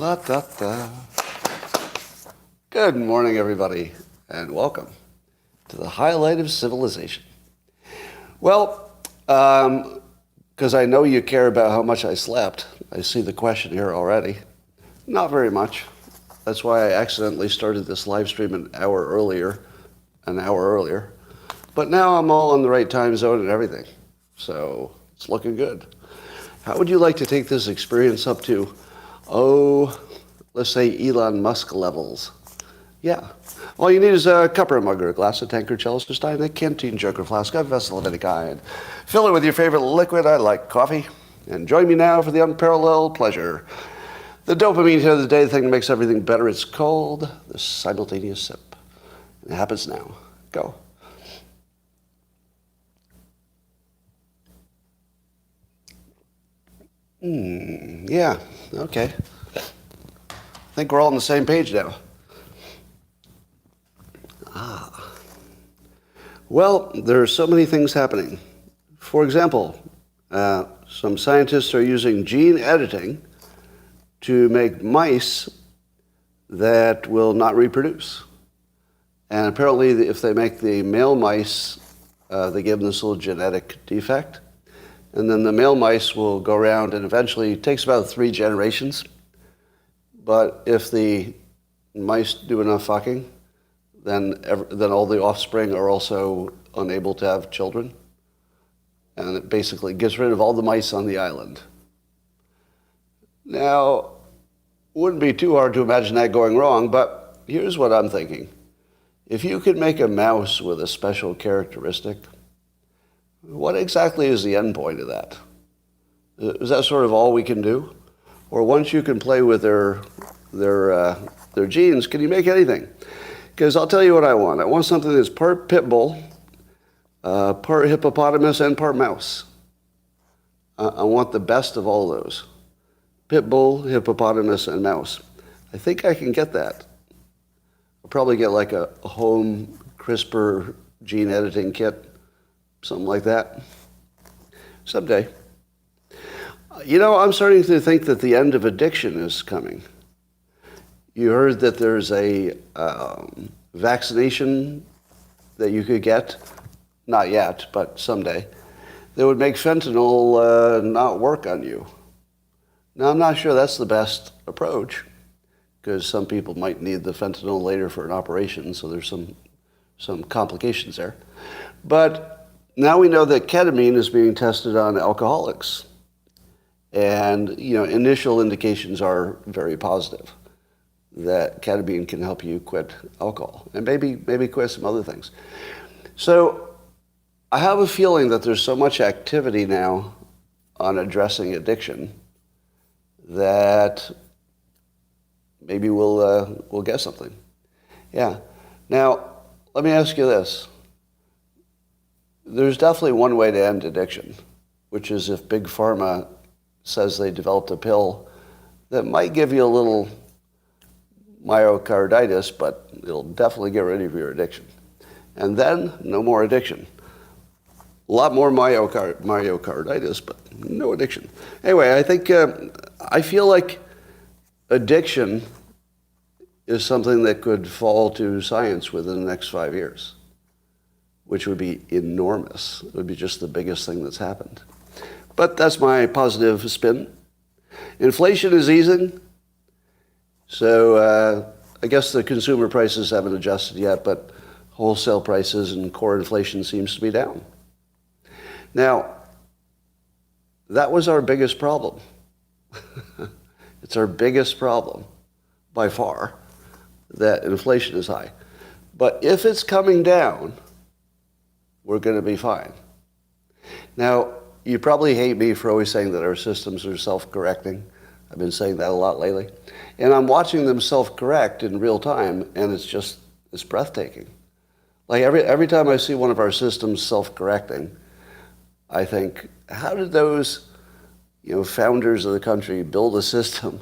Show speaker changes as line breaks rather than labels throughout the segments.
La-da-da. Good morning, everybody, and welcome to the highlight of civilization. Well, because I know you care about how much I slept, I see the question here already. Not very much. That's why I accidentally started this live stream an hour earlier. But now I'm all in the right time zone and everything. So it's looking good. How would you like to take this experience up to, let's say Elon Musk levels? Yeah. All you need is a cup or a mug or a glass, a tankard, chalice, or stein, a canteen, jug, or flask, a vessel of any kind. Fill it with your favorite liquid. I like coffee. And join me now for the unparalleled pleasure. The dopamine hit of the day, the thing that makes everything better. It's called the simultaneous sip. It happens now. Go. Yeah, okay. I think we're all on the same page now. Well, there are so many things happening. For example, some scientists are using gene editing to make mice that will not reproduce. And apparently, if they make the male mice, they give them this little genetic defect. And then the male mice will go around, and eventually it takes about 3 generations. But if the mice do enough fucking, then all the offspring are also unable to have children. And it basically gets rid of all the mice on the island. Now, it wouldn't be too hard to imagine that going wrong, but here's what I'm thinking. If you could make a mouse with a special characteristic, what exactly is the end point of that? Is that sort of all we can do? Or once you can play with their genes, can you make anything? Because I'll tell you what I want. I want something that's part pit bull, part hippopotamus, and part mouse. I want the best of all of those. Pit bull, hippopotamus, and mouse. I think I can get that. I'll probably get like a home CRISPR gene editing kit. Something like that. Someday. You know, I'm starting to think that the end of addiction is coming. You heard that there's a vaccination that you could get, not yet, but someday, that would make fentanyl not work on you. Now, I'm not sure that's the best approach, because some people might need the fentanyl later for an operation, so there's some complications there. But now we know that ketamine is being tested on alcoholics. And, you know, initial indications are very positive that ketamine can help you quit alcohol and maybe quit some other things. So I have a feeling that there's so much activity now on addressing addiction that maybe we'll get something. Yeah. Now, let me ask you this. There's definitely one way to end addiction, which is if Big Pharma says they developed a pill that might give you a little myocarditis, but it'll definitely get rid of your addiction. And then, no more addiction. A lot more myocarditis, but no addiction. Anyway, I feel like addiction is something that could fall to science within the next 5 years, which would be enormous. It would be just the biggest thing that's happened. But that's my positive spin. Inflation is easing. So I guess the consumer prices haven't adjusted yet, but wholesale prices and core inflation seems to be down. Now, that was our biggest problem. It's our biggest problem by far, that inflation is high. But if it's coming down, we're going to be fine. Now, you probably hate me for always saying that our systems are self-correcting. I've been saying that a lot lately. And I'm watching them self-correct in real time, and it's breathtaking. Like every time I see one of our systems self-correcting, I think, how did those founders of the country build a system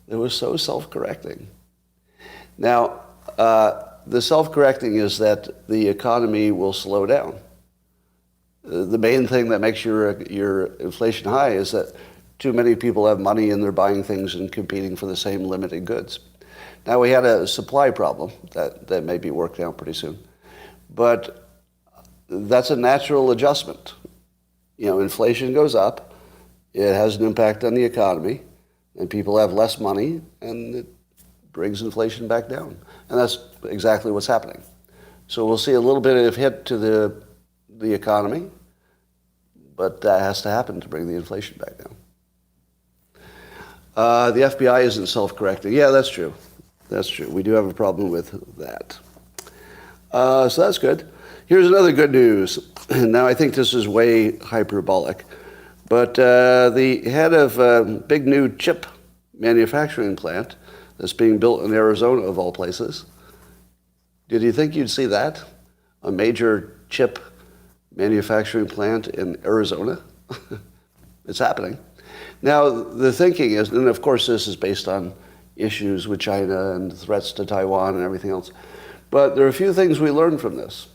that was so self-correcting? Now, the self-correcting is that the economy will slow down. The main thing that makes your inflation high is that too many people have money and they're buying things and competing for the same limited goods. Now, we had a supply problem that may be worked out pretty soon. But that's a natural adjustment. Inflation goes up, it has an impact on the economy, and people have less money, and it brings inflation back down. And that's exactly what's happening. So we'll see a little bit of hit to the economy, but that has to happen to bring the inflation back down. The FBI isn't self-correcting. Yeah, that's true. That's true. We do have a problem with that. So that's good. Here's another good news. Now, I think this is way hyperbolic, but the head of a big new chip manufacturing plant that's being built in Arizona, of all places. Did you think you'd see that? A major chip manufacturing plant in Arizona? It's happening. Now, the thinking is, and of course this is based on issues with China and threats to Taiwan and everything else, but there are a few things we learned from this.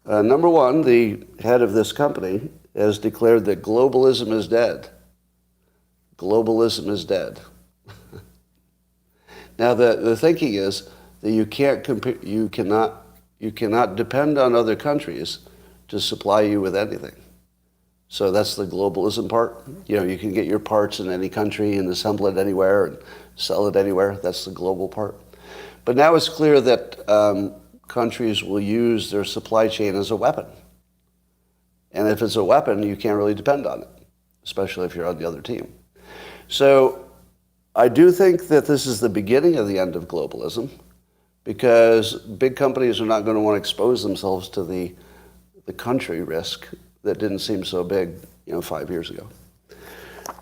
Number one, the head of this company has declared that globalism is dead. Globalism is dead. Now, the thinking is that you cannot depend on other countries to supply you with anything. So that's the globalism part. You can get your parts in any country and assemble it anywhere and sell it anywhere. That's the global part. But now it's clear that countries will use their supply chain as a weapon. And if it's a weapon, you can't really depend on it, especially if you're on the other team. So I do think that this is the beginning of the end of globalism, because big companies are not going to want to expose themselves to the country risk that didn't seem so big 5 years ago.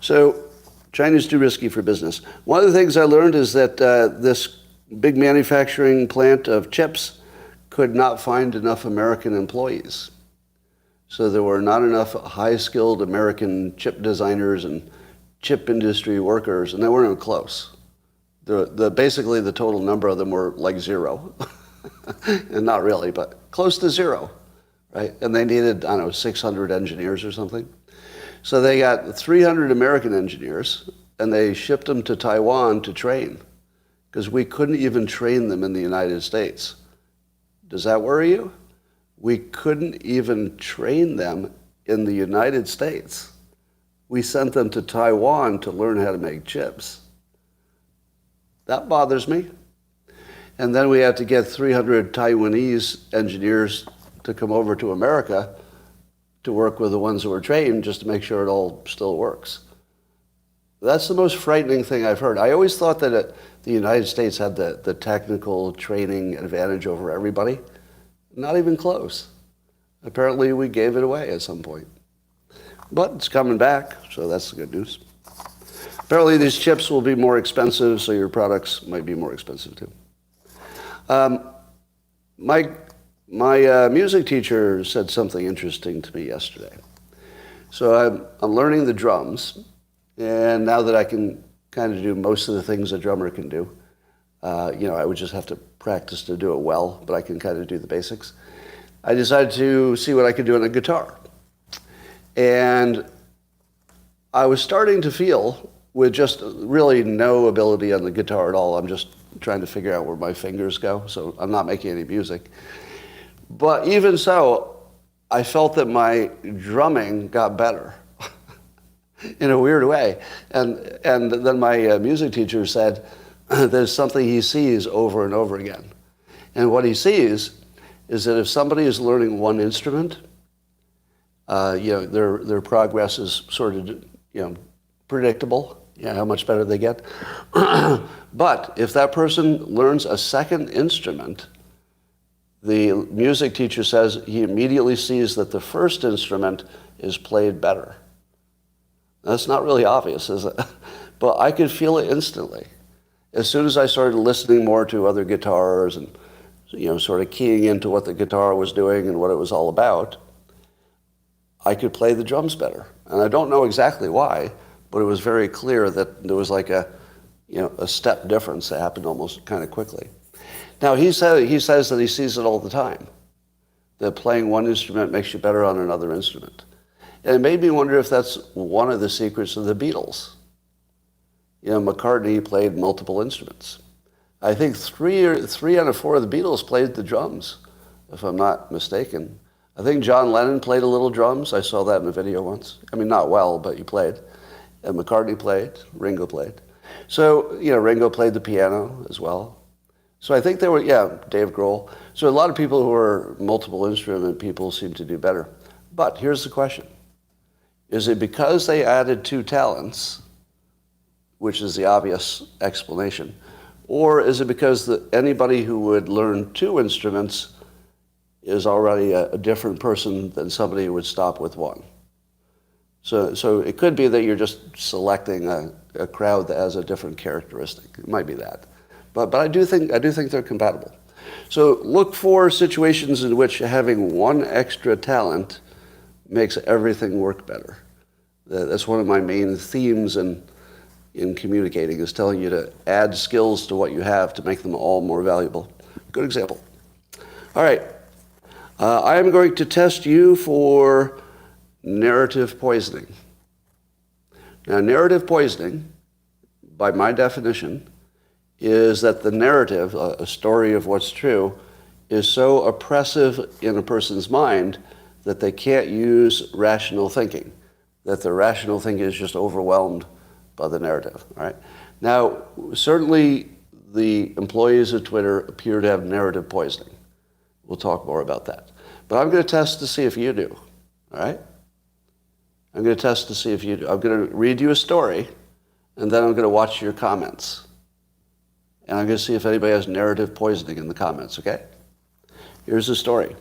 So China's too risky for business. One of the things I learned is that this big manufacturing plant of chips could not find enough American employees. So there were not enough high-skilled American chip designers and chip industry workers, and they weren't even close. Basically, the total number of them were like zero. And not really, but close to zero, right? And they needed, 600 engineers or something. So they got 300 American engineers, and they shipped them to Taiwan to train, because we couldn't even train them in the United States. Does that worry you? We couldn't even train them in the United States. We sent them to Taiwan to learn how to make chips. That bothers me. And then we had to get 300 Taiwanese engineers to come over to America to work with the ones that were trained, just to make sure it all still works. That's the most frightening thing I've heard. I always thought that the United States had the technical training advantage over everybody. Not even close. Apparently we gave it away at some point. But it's coming back, so that's the good news. Apparently these chips will be more expensive, so your products might be more expensive too. My music teacher said something interesting to me yesterday. So I'm learning the drums, and now that I can kind of do most of the things a drummer can do, I would just have to practice to do it well, but I can kind of do the basics. I decided to see what I could do on a guitar. And I was starting to feel, with just really no ability on the guitar at all, I'm just trying to figure out where my fingers go, so I'm not making any music. But even so, I felt that my drumming got better in a weird way. And then my music teacher said, there's something he sees over and over again. And what he sees is that if somebody is learning one instrument, their progress is sort of, predictable, how much better they get. But if that person learns a second instrument, the music teacher says he immediately sees that the first instrument is played better. That's not really obvious, is it? But I could feel it instantly. As soon as I started listening more to other guitars and, sort of keying into what the guitar was doing and what it was all about, I could play the drums better. And I don't know exactly why, but it was very clear that there was like a step difference that happened almost kind of quickly. Now, he says that he sees it all the time, that playing one instrument makes you better on another instrument. And it made me wonder if that's one of the secrets of the Beatles. McCartney played multiple instruments. I think three out of four of the Beatles played the drums, if I'm not mistaken. I think John Lennon played a little drums. I saw that in a video once. I mean, not well, but he played. And McCartney played, Ringo played. So, Ringo played the piano as well. So I think there were, Dave Grohl. So a lot of people who are multiple instrument people seem to do better. But here's the question. Is it because they added two talents, which is the obvious explanation, or is it because anybody who would learn two instruments is already a different person than somebody who would stop with one? So it could be that you're just selecting a crowd that has a different characteristic. It might be that. But I do think they're compatible. So look for situations in which having one extra talent makes everything work better. That's one of my main themes in communicating, is telling you to add skills to what you have to make them all more valuable. Good example. All right. I am going to test you for narrative poisoning. Now, narrative poisoning, by my definition, is that the narrative, a story of what's true, is so oppressive in a person's mind that they can't use rational thinking, that the rational thinking is just overwhelmed by the narrative. All right? Now, certainly the employees of Twitter appear to have narrative poisoning. We'll talk more about that. But I'm going to test to see if you do. All right? I'm going to test to see if you do. I'm going to read you a story, and then I'm going to watch your comments. And I'm going to see if anybody has narrative poisoning in the comments, okay? Here's the story.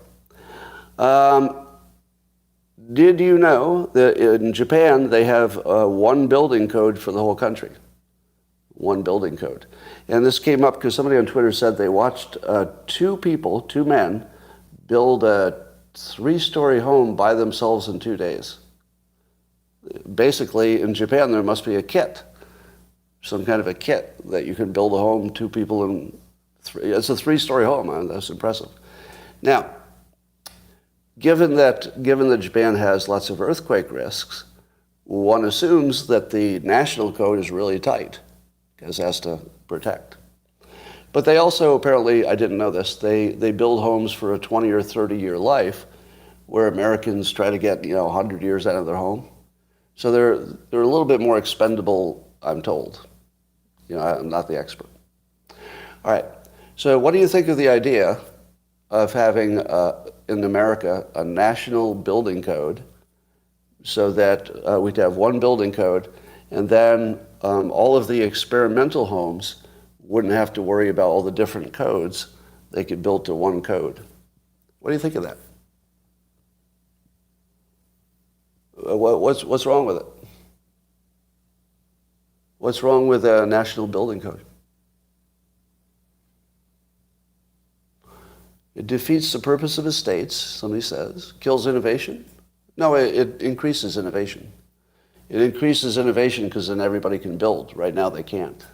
Did you know that in Japan they have one building code for the whole country? One building code. And this came up because somebody on Twitter said they watched two men, build a 3-story home by themselves in 2 days. Basically, in Japan, there must be a kit, some kind of a kit that you can build a home, 2 people in 3. It's a 3-story home. That's impressive. Now, given that Japan has lots of earthquake risks, one assumes that the national code is really tight because it has to protect. But they also apparently, I didn't know this, they build homes for a 20 or 30-year life, where Americans try to get 100 years out of their home. So they're a little bit more expendable, I'm told. I'm not the expert. All right. So what do you think of the idea of having in America a national building code, so that we'd have one building code, and then all of the experimental homes wouldn't have to worry about all the different codes. They could build to one code. What do you think of that? What's wrong with it? What's wrong with a national building code? It defeats the purpose of the states, somebody says. Kills innovation? No, it increases innovation. It increases innovation because then everybody can build. Right now they can't.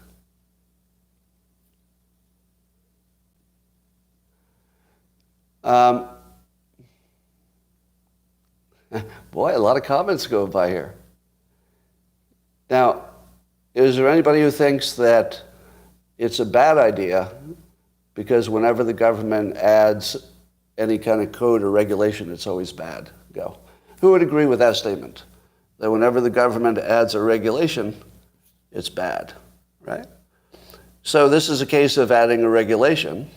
Boy, a lot of comments go by here. Now, is there anybody who thinks that it's a bad idea because whenever the government adds any kind of code or regulation, it's always bad? Go. Who would agree with that statement? That whenever the government adds a regulation, it's bad, right? So this is a case of adding a regulation.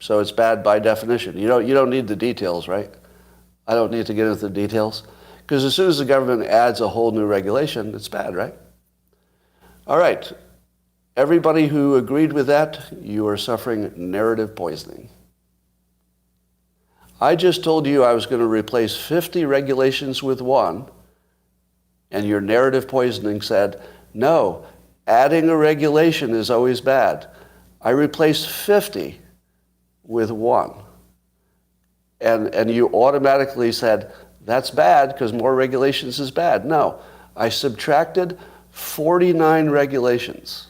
So it's bad by definition. You don't need the details, right? I don't need to get into the details. Because as soon as the government adds a whole new regulation, it's bad, right? All right. Everybody who agreed with that, you are suffering narrative poisoning. I just told you I was going to replace 50 regulations with one, and your narrative poisoning said, no, adding a regulation is always bad. I replaced 50 with one. And you automatically said, that's bad because more regulations is bad. No, I subtracted 49 regulations.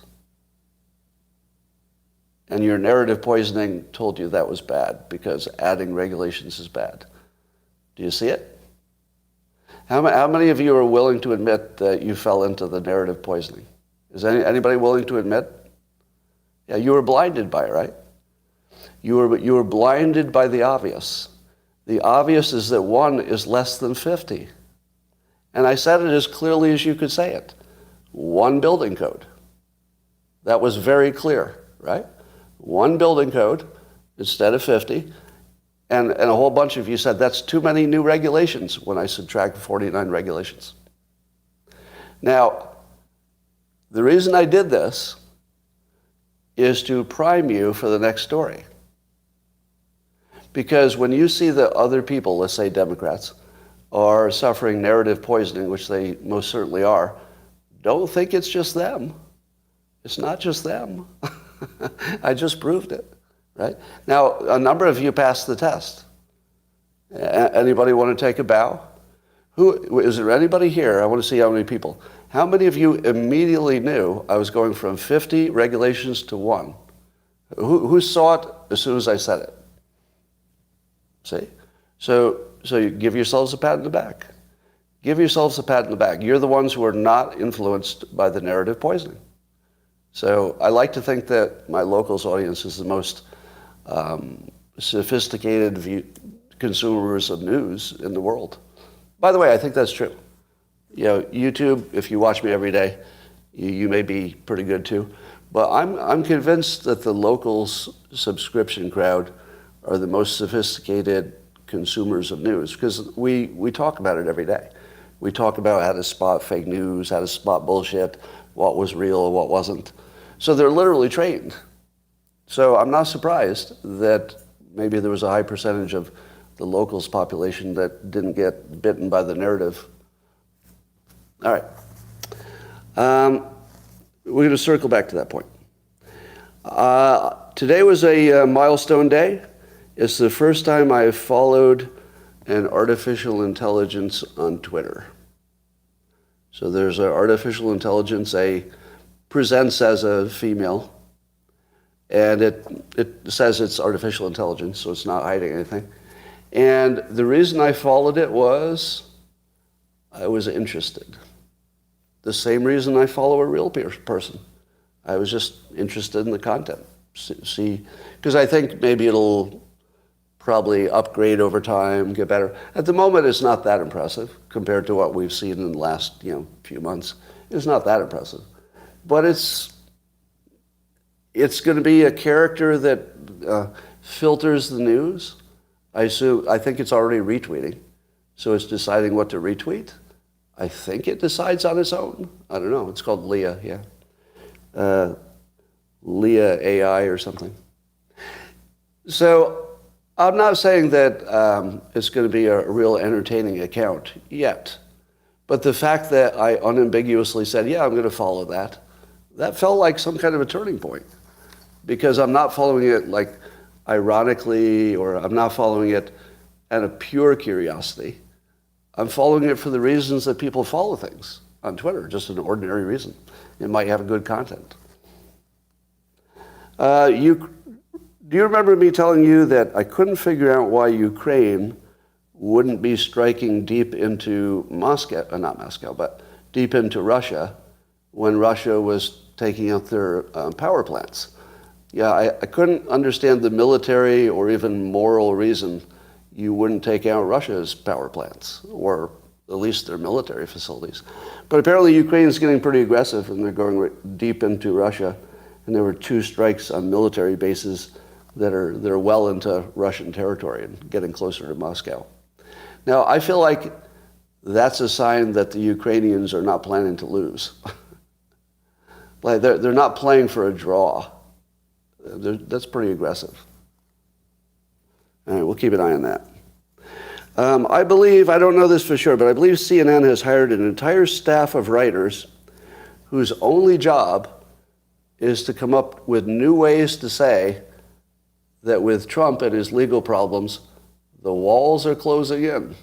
And your narrative poisoning told you that was bad because adding regulations is bad. Do you see it? How many of you are willing to admit that you fell into the narrative poisoning? Is anybody willing to admit? Yeah, you were blinded by it, right? You were blinded by the obvious. The obvious is that 1 is less than 50. And I said it as clearly as you could say it. 1 building code. That was very clear, right? 1 building code instead of 50. And a whole bunch of you said, that's too many new regulations when I subtract 49 regulations. Now, the reason I did this is to prime you for the next story. Because when you see that other people, let's say Democrats, are suffering narrative poisoning, which they most certainly are, don't think it's just them. It's not just them. I just proved it, right? Now, a number of you passed the test. Anybody want to take a bow? Is there anybody here? I want to see how many people. How many of you immediately knew I was going from 50 regulations to 1? Who saw it as soon as I said it? See? So you give yourselves a pat in the back. Give yourselves a pat in the back. You're the ones who are not influenced by the narrative poisoning. So I like to think that my locals audience is the most sophisticated consumers of news in the world. By the way, I think that's true. You know, YouTube, if you watch me every day, you may be pretty good too. But I'm convinced that the locals subscription crowd are the most sophisticated consumers of news, because we talk about it every day. We talk about how to spot fake news, how to spot bullshit, what was real, what wasn't. So they're literally trained. So I'm not surprised that maybe there was a high percentage of the locals population that didn't get bitten by the narrative. All right. We're going to circle back to that point. Today was a milestone day. It's the first time I've followed an artificial intelligence on Twitter. So there's an artificial intelligence, presents as a female, and it says it's artificial intelligence, so it's not hiding anything. And the reason I followed it was I was interested. The same reason I follow a real person. I was just interested in the content. See, because I think maybe it'll probably upgrade over time, get better. At the moment, it's not that impressive compared to what we've seen in the last few months. It's not that impressive. But it's going to be a character that filters the news. I think it's already retweeting. So it's deciding what to retweet. I think it decides on its own. I don't know. It's called Leah, yeah. Leah AI or something. So I'm not saying that it's going to be a real entertaining account yet. But the fact that I unambiguously said, yeah, I'm going to follow that, that felt like some kind of a turning point. Because I'm not following it like ironically, or I'm not following it out of pure curiosity. I'm following it for the reasons that people follow things on Twitter, just an ordinary reason. It might have good content. Do you remember me telling you that I couldn't figure out why Ukraine wouldn't be striking deep into deep into Russia when Russia was taking out their power plants? Yeah, I couldn't understand the military or even moral reason you wouldn't take out Russia's power plants, or at least their military facilities. But apparently Ukraine's getting pretty aggressive, and they're going deep into Russia. And there were 2 strikes on military bases that are well into Russian territory and getting closer to Moscow. Now, I feel like that's a sign that the Ukrainians are not planning to lose. Like they're not playing for a draw. That's pretty aggressive. All right, we'll keep an eye on that. I believe, I don't know this for sure, but I believe CNN has hired an entire staff of writers whose only job is to come up with new ways to say that with Trump and his legal problems, the walls are closing in.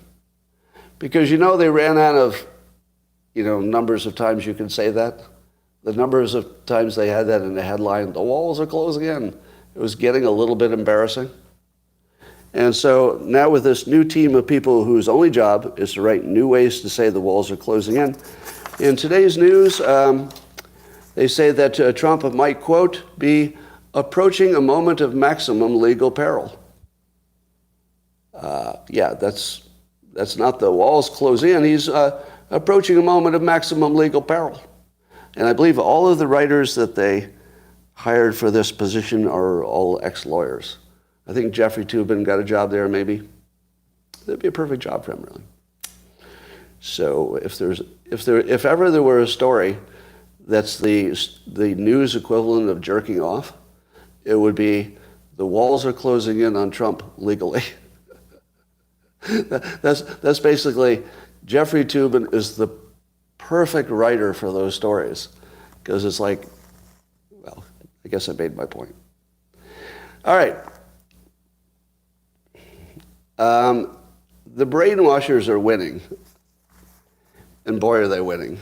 Because they ran out of, numbers of times you can say that. The numbers of times they had that in the headline, the walls are closing in. It was getting a little bit embarrassing. And so now with this new team of people whose only job is to write new ways to say the walls are closing in today's news, they say that Trump might, quote, be approaching a moment of maximum legal peril. Yeah, that's not the walls closing in. He's approaching a moment of maximum legal peril. And I believe all of the writers that they hired for this position are all ex-lawyers. I think Jeffrey Toobin got a job there, maybe. That'd be a perfect job for him, really. So if ever there were a story that's the news equivalent of jerking off, it would be the walls are closing in on Trump legally. That's basically, Jeffrey Toobin is the perfect writer for those stories, because it's like, well, I guess I made my point. All right. The brainwashers are winning, and boy are they winning,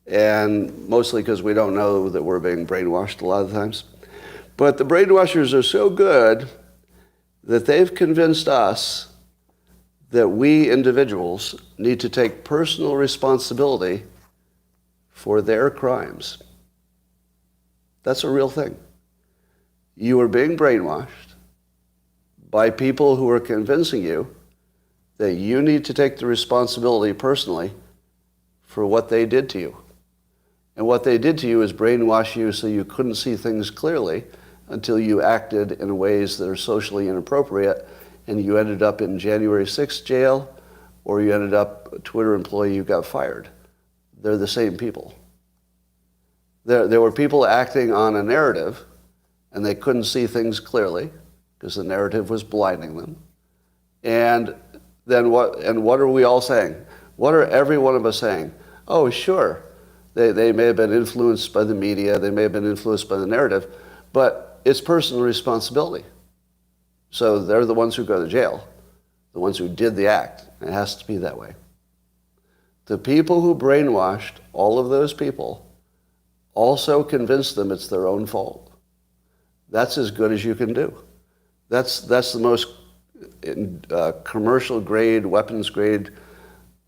and mostly because we don't know that we're being brainwashed a lot of times. But the brainwashers are so good that they've convinced us that we individuals need to take personal responsibility for their crimes. That's a real thing. You are being brainwashed by people who are convincing you that you need to take the responsibility personally for what they did to you. And what they did to you is brainwash you so you couldn't see things clearly until you acted in ways that are socially inappropriate, and you ended up in January 6th jail, or you ended up a Twitter employee who got fired. They're the same people. There were people acting on a narrative, and they couldn't see things clearly because the narrative was blinding them. And then what are we all saying? What are every one of us saying? Oh, sure, they may have been influenced by the media, they may have been influenced by the narrative, but it's personal responsibility. So they're the ones who go to jail, the ones who did the act. It has to be that way. The people who brainwashed all of those people also convinced them it's their own fault. That's as good as you can do. That's the most commercial grade, weapons grade.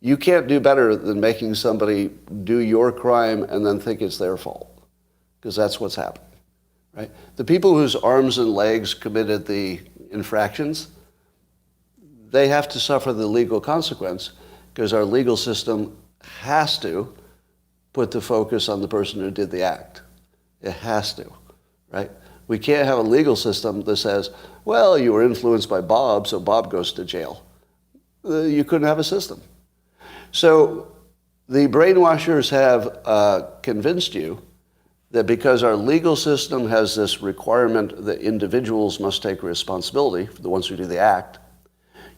You can't do better than making somebody do your crime and then think it's their fault, because that's what's happened, right? The people whose arms and legs committed the infractions, they have to suffer the legal consequence, because our legal system has to put the focus on the person who did the act. It has to, right? We can't have a legal system that says, well, you were influenced by Bob, so Bob goes to jail. You couldn't have a system. So the brainwashers have convinced you that because our legal system has this requirement that individuals must take responsibility for the ones who do the act,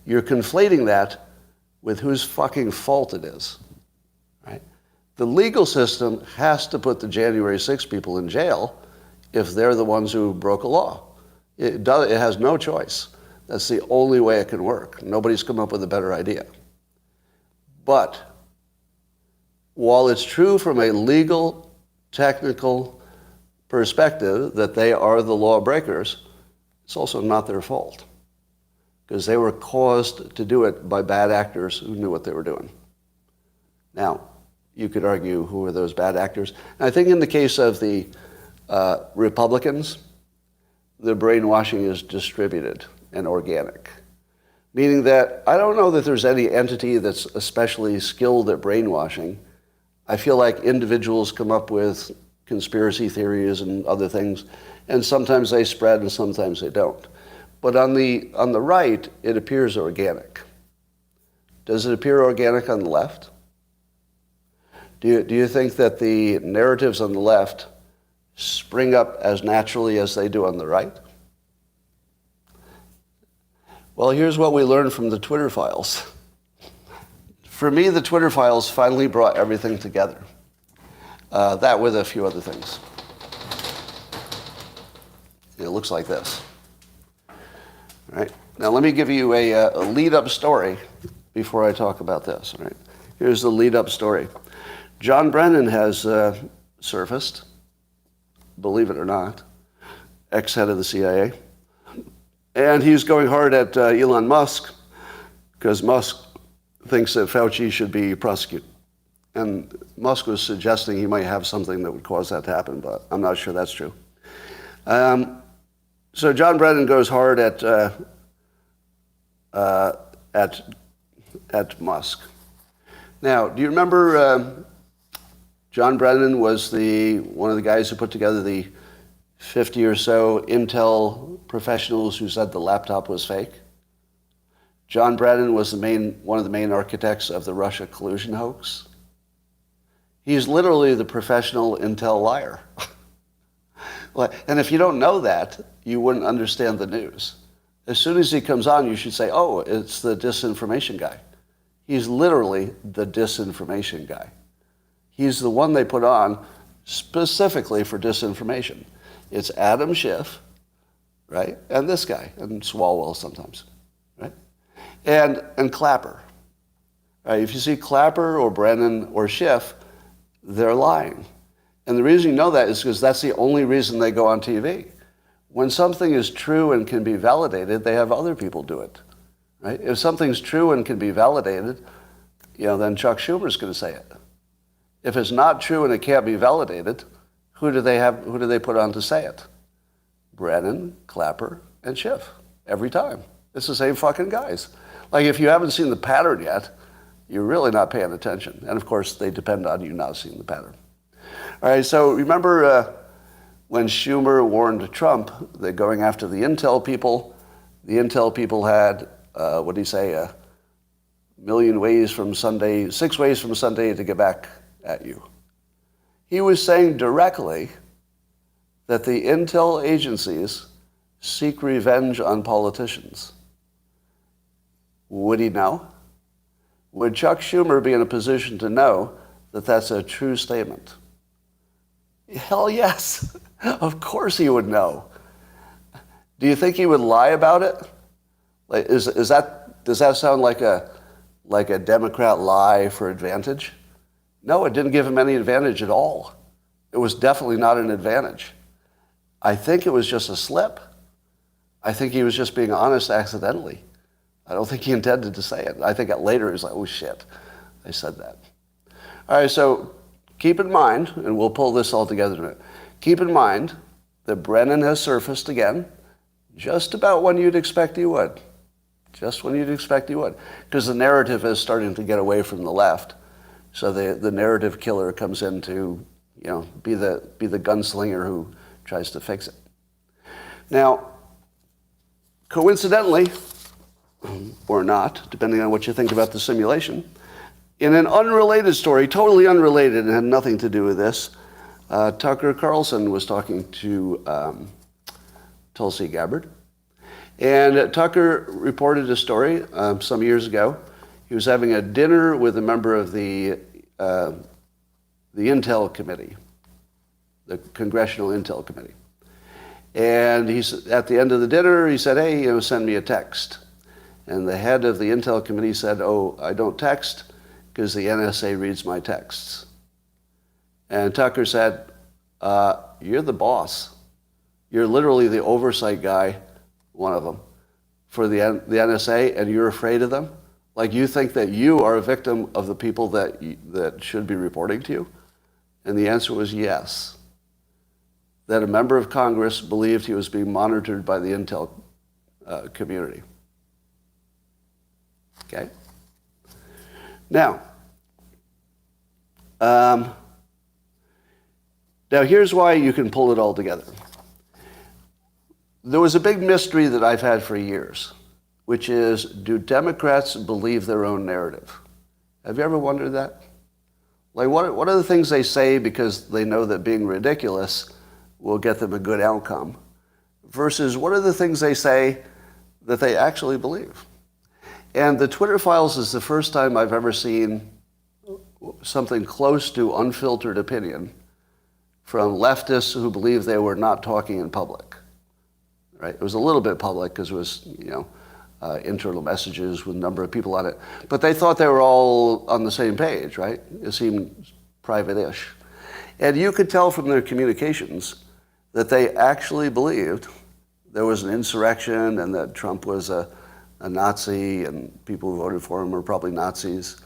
you're conflating that with whose fucking fault it is, right? The legal system has to put the January 6th people in jail if they're the ones who broke a law. It has no choice. That's the only way it can work. Nobody's come up with a better idea. But while it's true from a legal, technical perspective that they are the lawbreakers, it's also not their fault, because they were caused to do it by bad actors who knew what they were doing. Now, you could argue who are those bad actors. And I think in the case of the Republicans, the brainwashing is distributed and organic, meaning that I don't know that there's any entity that's especially skilled at brainwashing. I feel like individuals come up with conspiracy theories and other things, and sometimes they spread and sometimes they don't. But on the right, it appears organic. Does it appear organic on the left? Do you think that the narratives on the left spring up as naturally as they do on the right? Well, here's what we learned from the Twitter files. For me, the Twitter files finally brought everything together. That with a few other things. It looks like this. All right. Now let me give you a lead-up story before I talk about this. All right. Here's the lead-up story. John Brennan has surfaced, believe it or not, ex-head of the CIA. And he's going hard at Elon Musk because Musk thinks that Fauci should be prosecuted. And Musk was suggesting he might have something that would cause that to happen, but I'm not sure that's true. So John Brennan goes hard at Musk. Now, do you remember John Brennan was one of the guys who put together the 50 or so Intel professionals who said the laptop was fake? John Brennan was one of the main architects of the Russia collusion hoax. He's literally the professional Intel liar. And if you don't know that, you wouldn't understand the news. As soon as he comes on, you should say, oh, it's the disinformation guy. He's literally the disinformation guy. He's the one they put on specifically for disinformation. It's Adam Schiff, right? And this guy, and Swalwell sometimes, right? And Clapper. Right? If you see Clapper or Brennan or Schiff, they're lying. And the reason you know that is because that's the only reason they go on TV. When something is true and can be validated, they have other people do it, right? If something's true and can be validated, then Chuck Schumer's going to say it. If it's not true and it can't be validated, who do they put on to say it? Brennan, Clapper, and Schiff. Every time. It's the same fucking guys. Like, if you haven't seen the pattern yet, you're really not paying attention. And of course, they depend on you not seeing the pattern. All right, so remember when Schumer warned Trump that going after the Intel people had, what did he say, 6 ways from Sunday to get back at you. He was saying directly that the Intel agencies seek revenge on politicians. Would he know? Would Chuck Schumer be in a position to know that that's a true statement? Hell yes. Of course he would know. Do you think he would lie about it? Like, does that sound like a Democrat lie for advantage? No, it didn't give him any advantage at all. It was definitely not an advantage. I think it was just a slip. I think he was just being honest accidentally. I don't think he intended to say it. I think later he was like, oh shit, I said that. All right, so keep in mind, and we'll pull this all together in a minute. Keep in mind that Brennan has surfaced again, just about when you'd expect he would. Just when you'd expect he would. Because the narrative is starting to get away from the left. So the narrative killer comes in to, be the gunslinger who tries to fix it. Now, coincidentally, or not, depending on what you think about the simulation, in an unrelated story, totally unrelated and had nothing to do with this, Tucker Carlson was talking to Tulsi Gabbard. And Tucker reported a story some years ago. He was having a dinner with a member of the Intel Committee, the Congressional Intel Committee. And at the end of the dinner, he said, hey, send me a text. And the head of the Intel Committee said, oh, I don't text because the NSA reads my texts. And Tucker said, you're the boss. You're literally the oversight guy, one of them, for the NSA, and you're afraid of them? Like, you think that you are a victim of the people that should be reporting to you? And the answer was yes. That a member of Congress believed he was being monitored by the Intel community. Okay? Now here's why you can pull it all together. There was a big mystery that I've had for years, which is, do Democrats believe their own narrative? Have you ever wondered that? Like, what are the things they say because they know that being ridiculous will get them a good outcome, versus what are the things they say that they actually believe? And the Twitter files is the first time I've ever seen something close to unfiltered opinion from leftists who believe they were not talking in public. Right? It was a little bit public because it was, internal messages with a number of people on it. But they thought they were all on the same page, right? It seemed private-ish. And you could tell from their communications that they actually believed there was an insurrection and that Trump was a Nazi and people who voted for him were probably Nazis.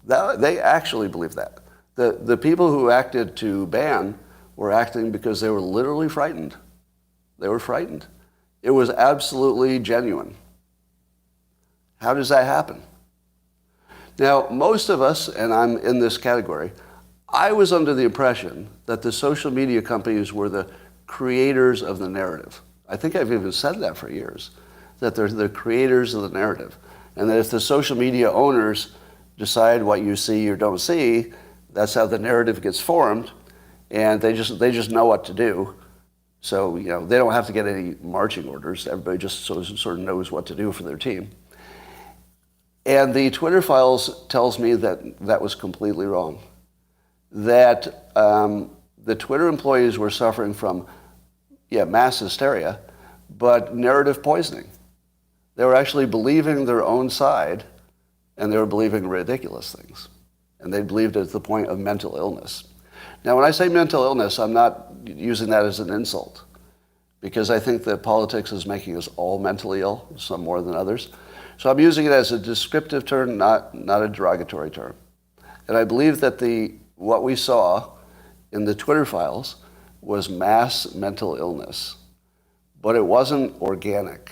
They actually believe that. The people who acted to ban were acting because they were literally frightened. They were frightened. It was absolutely genuine. How does that happen? Now, most of us, and I'm in this category, I was under the impression that the social media companies were the creators of the narrative. I think I've even said that for years, that they're the creators of the narrative. And that if the social media owners decide what you see or don't see, that's how the narrative gets formed, and they just know what to do. So, they don't have to get any marching orders. Everybody just sort of knows what to do for their team. And the Twitter files tells me that that was completely wrong. That the Twitter employees were suffering from, mass hysteria, but narrative poisoning. They were actually believing their own side, and they were believing ridiculous things. And they believed it to the point of mental illness. Now, when I say mental illness, I'm not using that as an insult, because I think that politics is making us all mentally ill, some more than others. So I'm using it as a descriptive term, not a derogatory term. And I believe that what we saw in the Twitter files was mass mental illness, but it wasn't organic.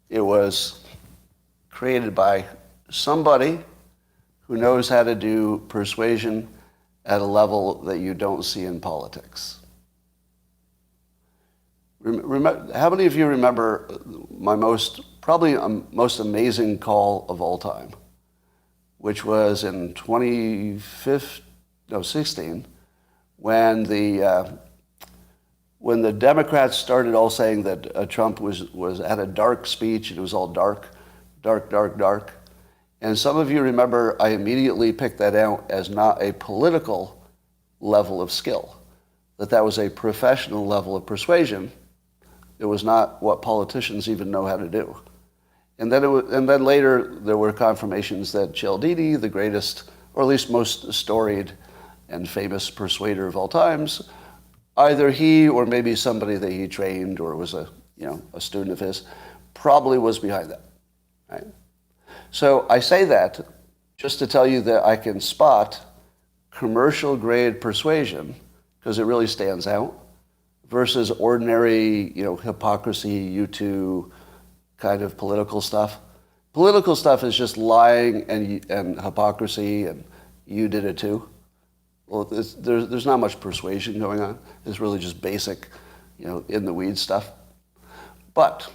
It was created by somebody who knows how to do persuasion at a level that you don't see in politics. How many of you remember my most amazing call of all time, which was in 2016, when the Democrats started all saying that Trump had a dark speech and it was all dark. And some of you remember I immediately picked that out as not a political level of skill, that was a professional level of persuasion. It was not what politicians even know how to do. And then later there were confirmations that Cialdini, the greatest, or at least most storied and famous persuader of all times, either he or maybe somebody that he trained or was a student of his, probably was behind that. Right? So I say that just to tell you that I can spot commercial grade persuasion, because it really stands out, versus ordinary, hypocrisy, U2 kind of political stuff. Political stuff is just lying and hypocrisy, and you did it too. Well, there's not much persuasion going on. It's really just basic, in the weeds stuff. But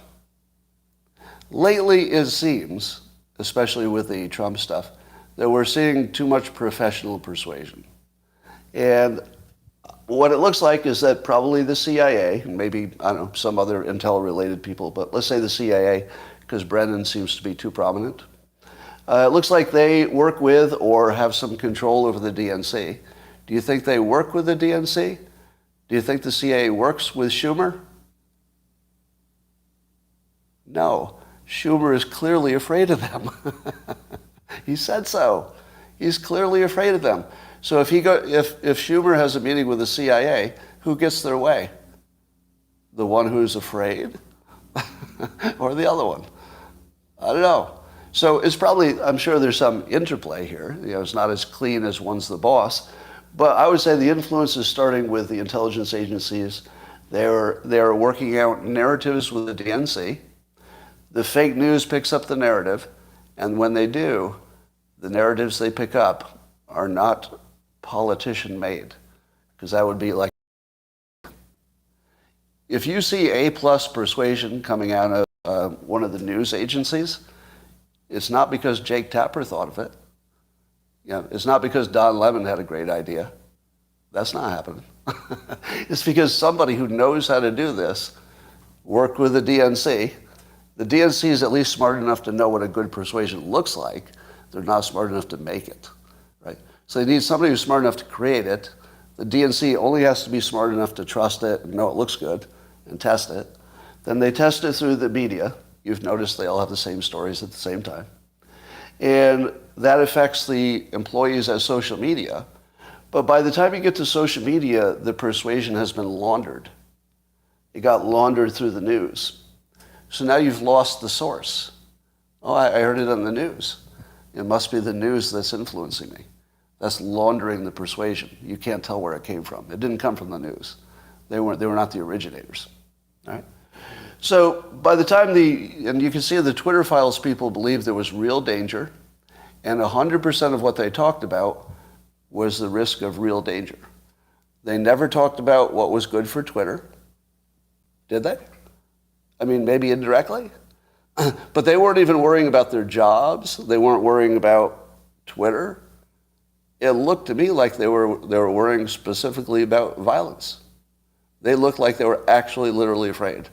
lately it seems, especially with the Trump stuff, that we're seeing too much professional persuasion. And what it looks like is that probably the CIA, and maybe, some other intel-related people, but let's say the CIA, because Brennan seems to be too prominent. It looks like they work with or have some control over the DNC. Do you think they work with the DNC? Do you think the CIA works with Schumer? No. Schumer is clearly afraid of them. He said so. He's clearly afraid of them. So if Schumer has a meeting with the CIA, who gets their way? The one who's afraid? Or the other one? I don't know. So it's probably, I'm sure there's some interplay here. It's not as clean as one's the boss. But I would say the influence is starting with the intelligence agencies. They're working out narratives with the DNC. The fake news picks up the narrative. And when they do, the narratives they pick up are not politician-made, because that would be like, if you see A+ persuasion coming out of one of the news agencies, it's not because Jake Tapper thought of it. It's not because Don Lemon had a great idea. That's not happening. It's because somebody who knows how to do this worked with the DNC. The DNC is at least smart enough to know what a good persuasion looks like. They're not smart enough to make it, right? So they need somebody who's smart enough to create it. The DNC only has to be smart enough to trust it and know it looks good and test it. Then they test it through the media. You've noticed they all have the same stories at the same time. And that affects the employees at social media. But by the time you get to social media, the persuasion has been laundered. It got laundered through the news. So now you've lost the source. Oh, I heard it on the news. It must be the news that's influencing me. That's laundering the persuasion. You can't tell where it came from. It didn't come from the news. They were not the originators. All right? So by the time and you can see the Twitter files people believed there was real danger, and 100% of what they talked about was the risk of real danger. They never talked about what was good for Twitter. Did they? I mean, maybe indirectly. But they weren't even worrying about their jobs. They weren't worrying about Twitter. It looked to me like they were worrying specifically about violence. They looked like they were actually literally afraid.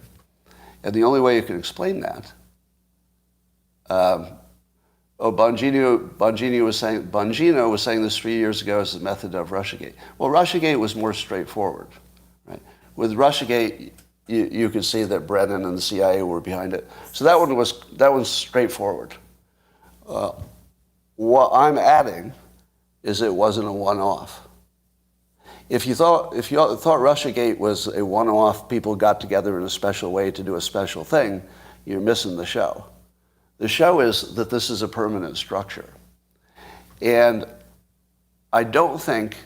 And the only way you can explain that, Bongino was saying this 3 years ago as the method of Russiagate. Well, Russiagate was more straightforward, right? With Russiagate, you could see that Brennan and the CIA were behind it. So that was straightforward. What I'm adding is it wasn't a one-off. If you thought Russiagate was a one-off, people got together in a special way to do a special thing, you're missing the show. The show is that this is a permanent structure. And I don't think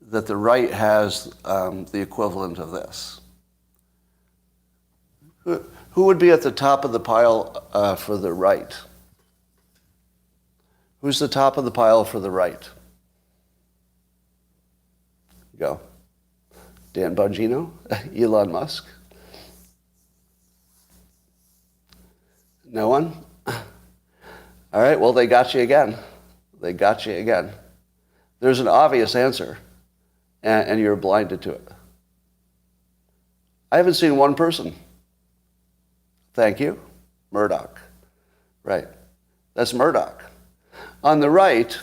that the right has the equivalent of this. Who would be at the top of the pile for the right? Who's the top of the pile for the right? Go. Dan Bongino? Elon Musk? No one? All right, well, they got you again. They got you again. There's an obvious answer, and you're blinded to it. I haven't seen one person. Thank you. Murdoch. Right. That's Murdoch. On the right,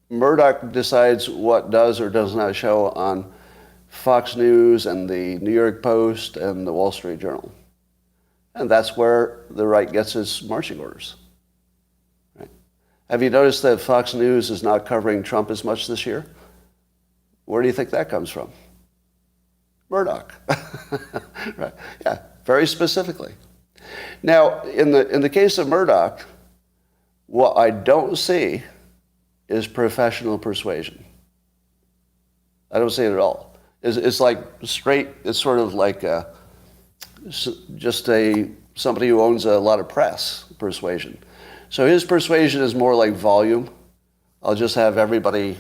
Murdoch decides what does or does not show on Fox News and the New York Post and the Wall Street Journal. And that's where the right gets its marching orders. Right? Have you noticed that Fox News is not covering Trump as much this year? Where do you think that comes from? Murdoch. Right. Yeah, very specifically. Now, in the case of Murdoch, what I don't see is professional persuasion. I don't see it at all. It's like straight, it's sort of like just somebody who owns a lot of press persuasion. So his persuasion is more like volume. I'll just have everybody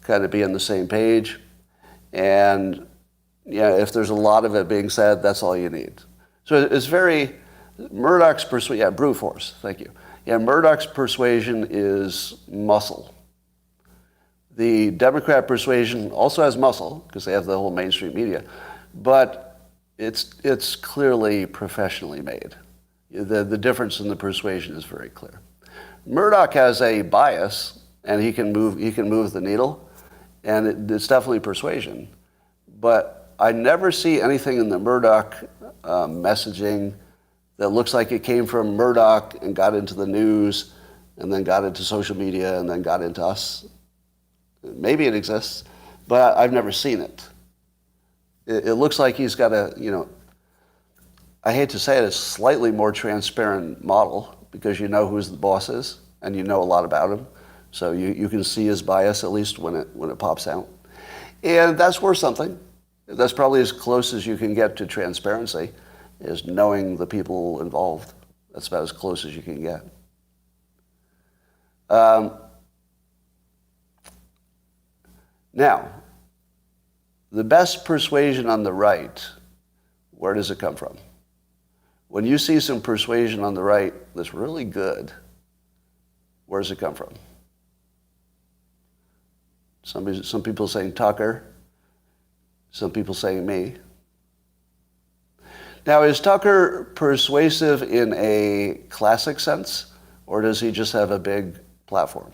kind of be on the same page. And yeah, if there's a lot of it being said, that's all you need. So it's very, Murdoch's persuasion, yeah, brute force, thank you. Yeah, Murdoch's persuasion is muscle. The Democrat persuasion also has muscle, because they have the whole mainstream media, but it's clearly professionally made. The difference in the persuasion is very clear. Murdoch has a bias, and he can move the needle, and it's definitely persuasion. But I never see anything in the Murdoch messaging that looks like it came from Murdoch and got into the news and then got into social media and then got into us. Maybe it exists, but I've never seen it. It looks like he's got I hate to say it, it's a slightly more transparent model because you know who the boss is and you know a lot about him. So you can see his bias at least when it pops out. And that's worth something. That's probably as close as you can get to transparency, is knowing the people involved. That's about as close as you can get. Now, the best persuasion on the right, where does it come from? When you see some persuasion on the right that's really good, where does it come from? Some people saying Tucker, some people saying me. Now, is Tucker persuasive in a classic sense, or does he just have a big platform?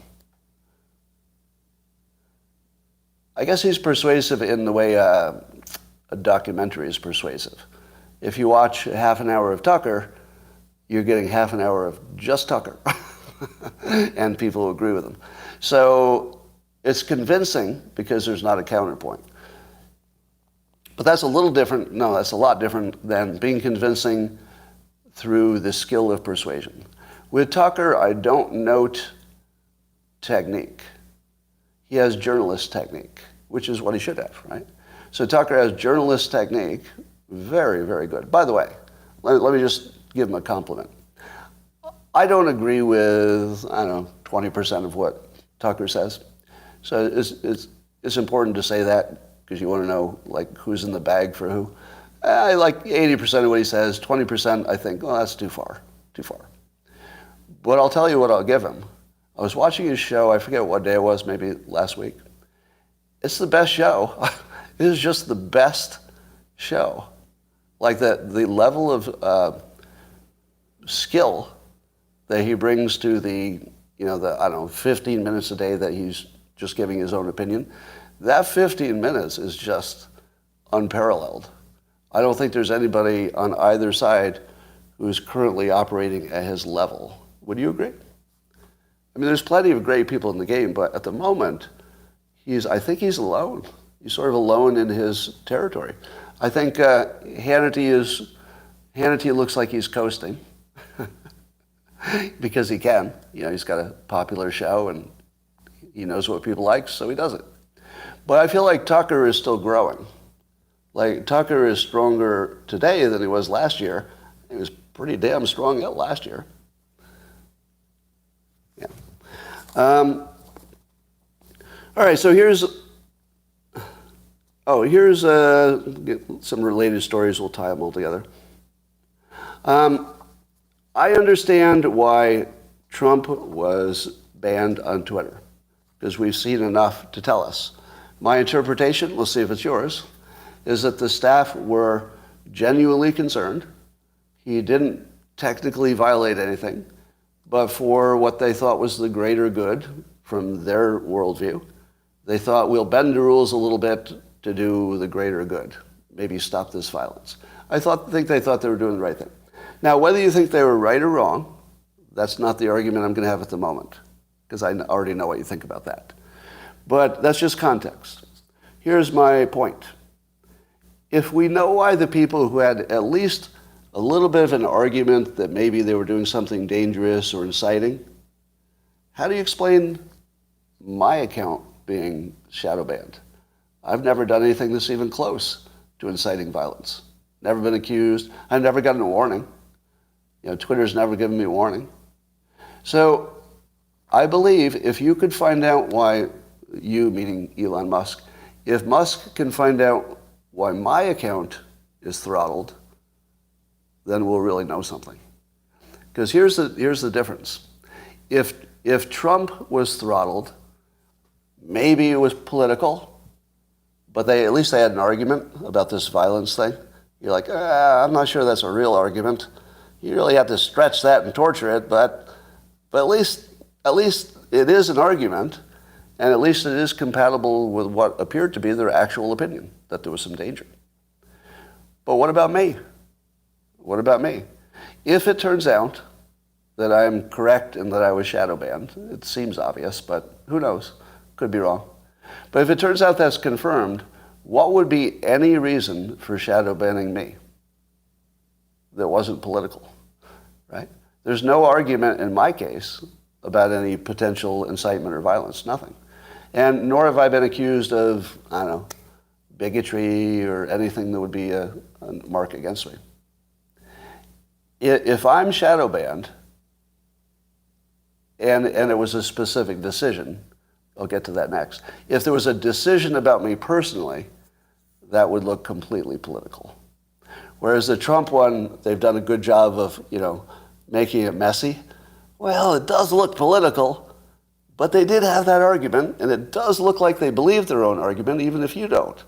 I guess he's persuasive in the way a documentary is persuasive. If you watch half an hour of Tucker, you're getting half an hour of just Tucker, and people agree with him. So it's convincing because there's not a counterpoint. But that's a little different. No, that's a lot different than being convincing through the skill of persuasion. With Tucker, I don't note technique. He has journalist technique, which is what he should have, right? So Tucker has journalist technique, very, very good. By the way, let me just give him a compliment. I don't agree with, 20% of what Tucker says. So it's important to say that because you want to know like who's in the bag for who. I like 80% of what he says, 20% I think, oh, that's too far. But I'll tell you what I'll give him. I was watching his show, I forget what day it was, maybe last week. It's the best show. It is just the best show. Like the level of skill that he brings to the 15 minutes a day that he's just giving his own opinion. That 15 minutes is just unparalleled. I don't think there's anybody on either side who's currently operating at his level. Would you agree? I mean, there's plenty of great people in the game, but at the moment, I think he's alone. He's sort of alone in his territory. I think Hannity looks like he's coasting because he can. He's got a popular show and he knows what people like, so he does it. But I feel like Tucker is still growing. Like Tucker is stronger today than he was last year. He was pretty damn strong last year. Yeah. All right, so here's some related stories. We'll tie them all together. I understand why Trump was banned on Twitter, because we've seen enough to tell us. My interpretation, we'll see if it's yours, is that the staff were genuinely concerned. He didn't technically violate anything, but for what they thought was the greater good from their worldview, they thought we'll bend the rules a little bit to do the greater good, maybe stop this violence. I think they thought they were doing the right thing. Now, whether you think they were right or wrong, that's not the argument I'm going to have at the moment, because I already know what you think about that. But that's just context. Here's my point. If we know why the people who had at least a little bit of an argument that maybe they were doing something dangerous or inciting, how do you explain my account being shadow banned? I've never done anything that's even close to inciting violence. Never been accused. I've never gotten a warning. Twitter's never given me a warning. So I believe if you could find out why you, meaning Elon Musk, if Musk can find out why my account is throttled, then we'll really know something. Because here's the difference. If Trump was throttled, maybe it was political, but at least they had an argument about this violence thing. You're like, I'm not sure that's a real argument. You really have to stretch that and torture it, but at least it is an argument, and at least it is compatible with what appeared to be their actual opinion, that there was some danger. But what about me? What about me? If it turns out that I'm correct and that I was shadow banned, it seems obvious, but who knows? Could be wrong. But if it turns out that's confirmed, what would be any reason for shadow banning me that wasn't political, right? There's no argument in my case about any potential incitement or violence, nothing. And nor have I been accused of, bigotry or anything that would be a mark against me. If I'm shadow banned, and it was a specific decision, I'll get to that next. If there was a decision about me personally, that would look completely political. Whereas the Trump one, they've done a good job of, making it messy. Well, it does look political, but they did have that argument, and it does look like they believe their own argument, even if you don't.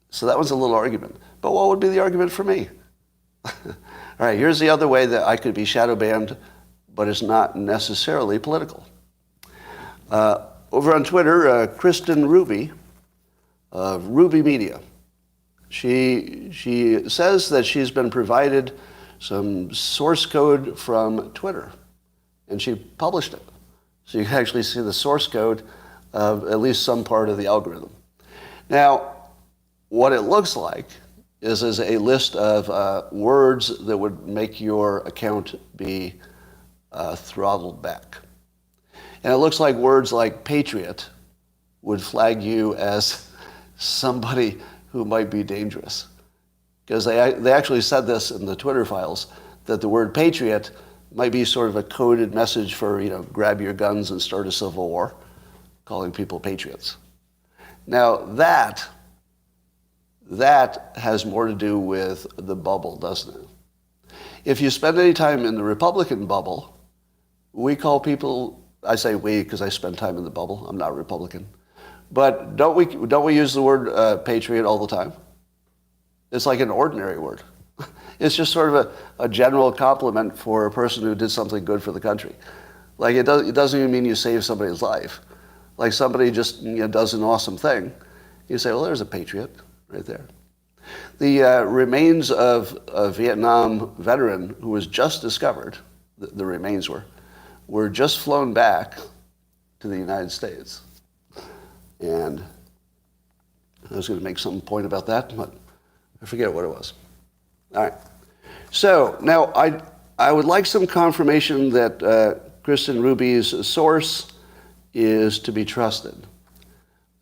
So that was a little argument. But what would be the argument for me? All right, here's the other way that I could be shadow banned, but it's not necessarily political. Over on Twitter, Kristen Ruby of Ruby Media, she says that she's been provided some source code from Twitter, and she published it. So you can actually see the source code of at least some part of the algorithm. Now, what it looks like is a list of words that would make your account be throttled back. And it looks like words like patriot would flag you as somebody who might be dangerous. Because they actually said this in the Twitter files, that the word patriot might be sort of a coded message for, grab your guns and start a civil war, calling people patriots. Now that has more to do with the bubble, doesn't it? If you spend any time in the Republican bubble, we call people, I say we because I spend time in the bubble, I'm not Republican, but don't we use the word patriot all the time? It's like an ordinary word. It's just sort of a general compliment for a person who did something good for the country. Like it doesn't even mean you saved somebody's life. Like somebody just does an awesome thing. You say, well, there's a patriot right there. The remains of a Vietnam veteran who was just discovered, the remains were just flown back to the United States. And I was going to make some point about that, but I forget what it was. All right. So now I would like some confirmation that Kristen Ruby's source is to be trusted.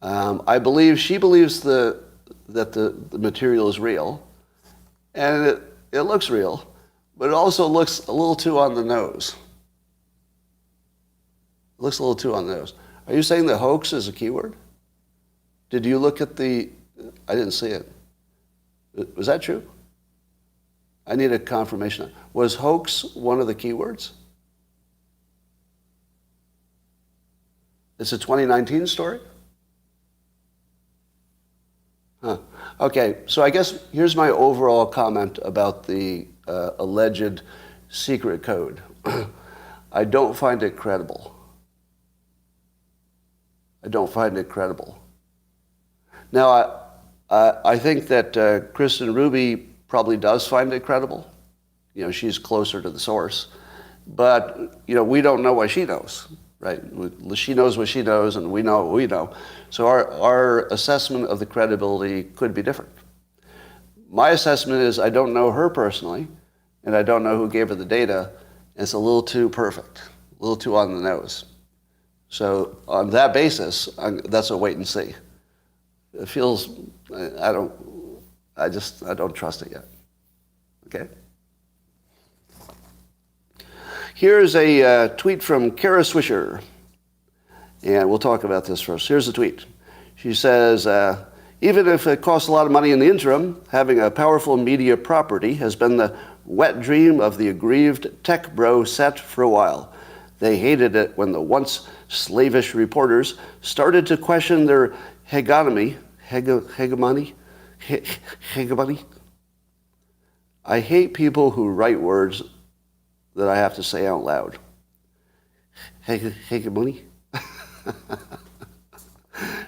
I believe she believes that the material is real, and it looks real, but it also looks a little too on the nose. It looks a little too on the nose. Are you saying that hoax is a keyword? Did you look at I didn't see it. Was that true? I need a confirmation. Was hoax one of the keywords? It's a 2019 story? Huh. Okay, so I guess here's my overall comment about the alleged secret code. I don't find it credible. I don't find it credible. Now, I think that Kristen Ruby probably does find it credible. She's closer to the source. But, we don't know what she knows, right? She knows what she knows, and we know what we know. So our assessment of the credibility could be different. My assessment is I don't know her personally, and I don't know who gave her the data, and it's a little too perfect, a little too on the nose. So on that basis, that's a wait and see. It feels, I don't trust it yet. Okay? Here's a tweet from Kara Swisher, and we'll talk about this first. Here's the tweet. She says, even if it costs a lot of money in the interim, having a powerful media property has been the wet dream of the aggrieved tech bro set for a while. They hated it when the once slavish reporters started to question their hegemony. I hate people who write words that I have to say out loud. Hegemony. All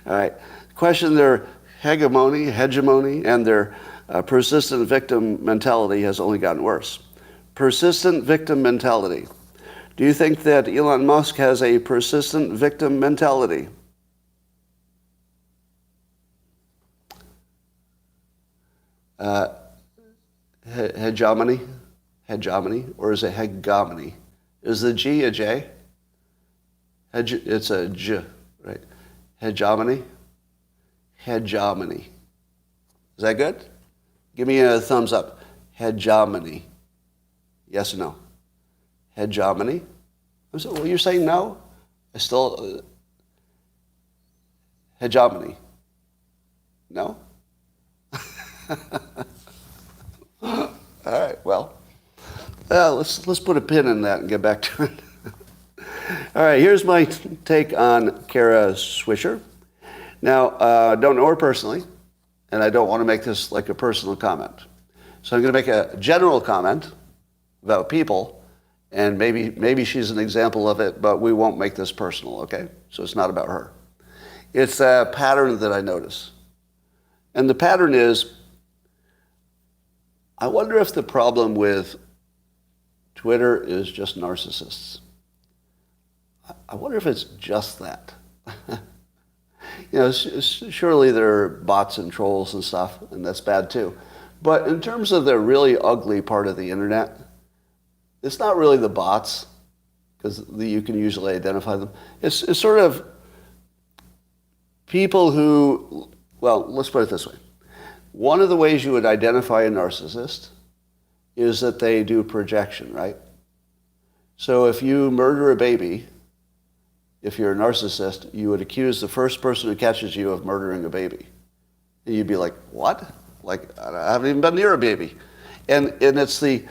right. Question their hegemony, and their persistent victim mentality has only gotten worse. Persistent victim mentality. Do you think that Elon Musk has a persistent victim mentality? Hegemony, or is it hegemony? Is the G a J? It's a J, right? Hegemony. Is that good? Give me a thumbs up. Hegemony. Yes or no? Hegemony. Well, you're saying no? I still hegemony. No? All right, well, let's put a pin in that and get back to it. All right, here's my take on Kara Swisher. Now, I don't know her personally, and I don't want to make this like a personal comment. So I'm going to make a general comment about people, and maybe she's an example of it, but we won't make this personal, okay? So it's not about her. It's a pattern that I notice. And the pattern is, I wonder if the problem with Twitter is just narcissists. I wonder if it's just that. Surely there are bots and trolls and stuff, and that's bad too. But in terms of the really ugly part of the internet, it's not really the bots, because you can usually identify them. It's sort of people who, well, let's put it this way. One of the ways you would identify a narcissist is that they do projection, right? So if you murder a baby, if you're a narcissist, you would accuse the first person who catches you of murdering a baby. And you'd be like, what? Like, I haven't even been near a baby. And it's the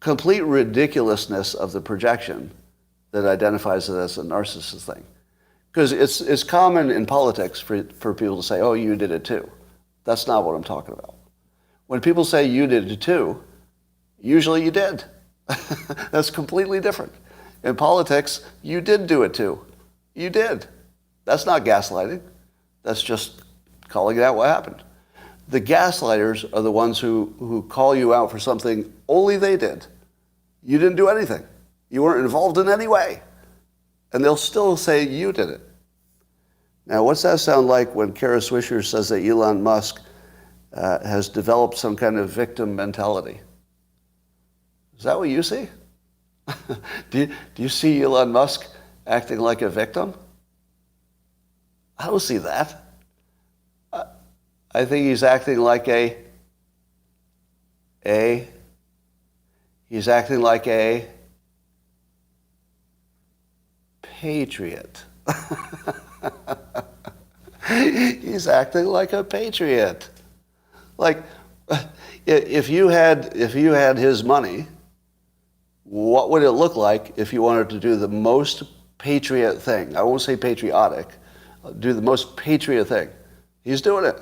complete ridiculousness of the projection that identifies it as a narcissist thing. Because it's common in politics for people to say, oh, you did it too. That's not what I'm talking about. When people say you did it too, usually you did. That's completely different. In politics, you did do it too. You did. That's not gaslighting. That's just calling out what happened. The gaslighters are the ones who call you out for something only they did. You didn't do anything. You weren't involved in any way. And they'll still say you did it. Now, what's that sound like when Kara Swisher says that Elon Musk has developed some kind of victim mentality? Is that what you see? Do you see Elon Musk acting like a victim? I don't see that. I think he's acting like he's acting like a patriot. He's acting like a patriot. Like, if you had his money, what would it look like if you wanted to do the most patriot thing? I won't say patriotic. Do the most patriot thing. He's doing it.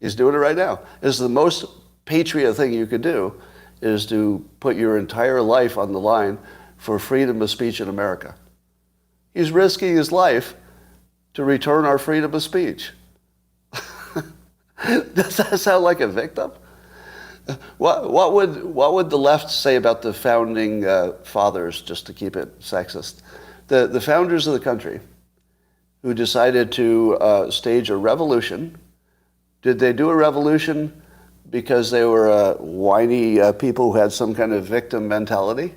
He's doing it right now. It's the most patriot thing you could do is to put your entire life on the line for freedom of speech in America. He's risking his life to return our freedom of speech. Does that sound like a victim? What would the left say about the founding fathers, just to keep it sexist? The founders of the country who decided to stage a revolution. Did they do a revolution because they were whiny people who had some kind of victim mentality?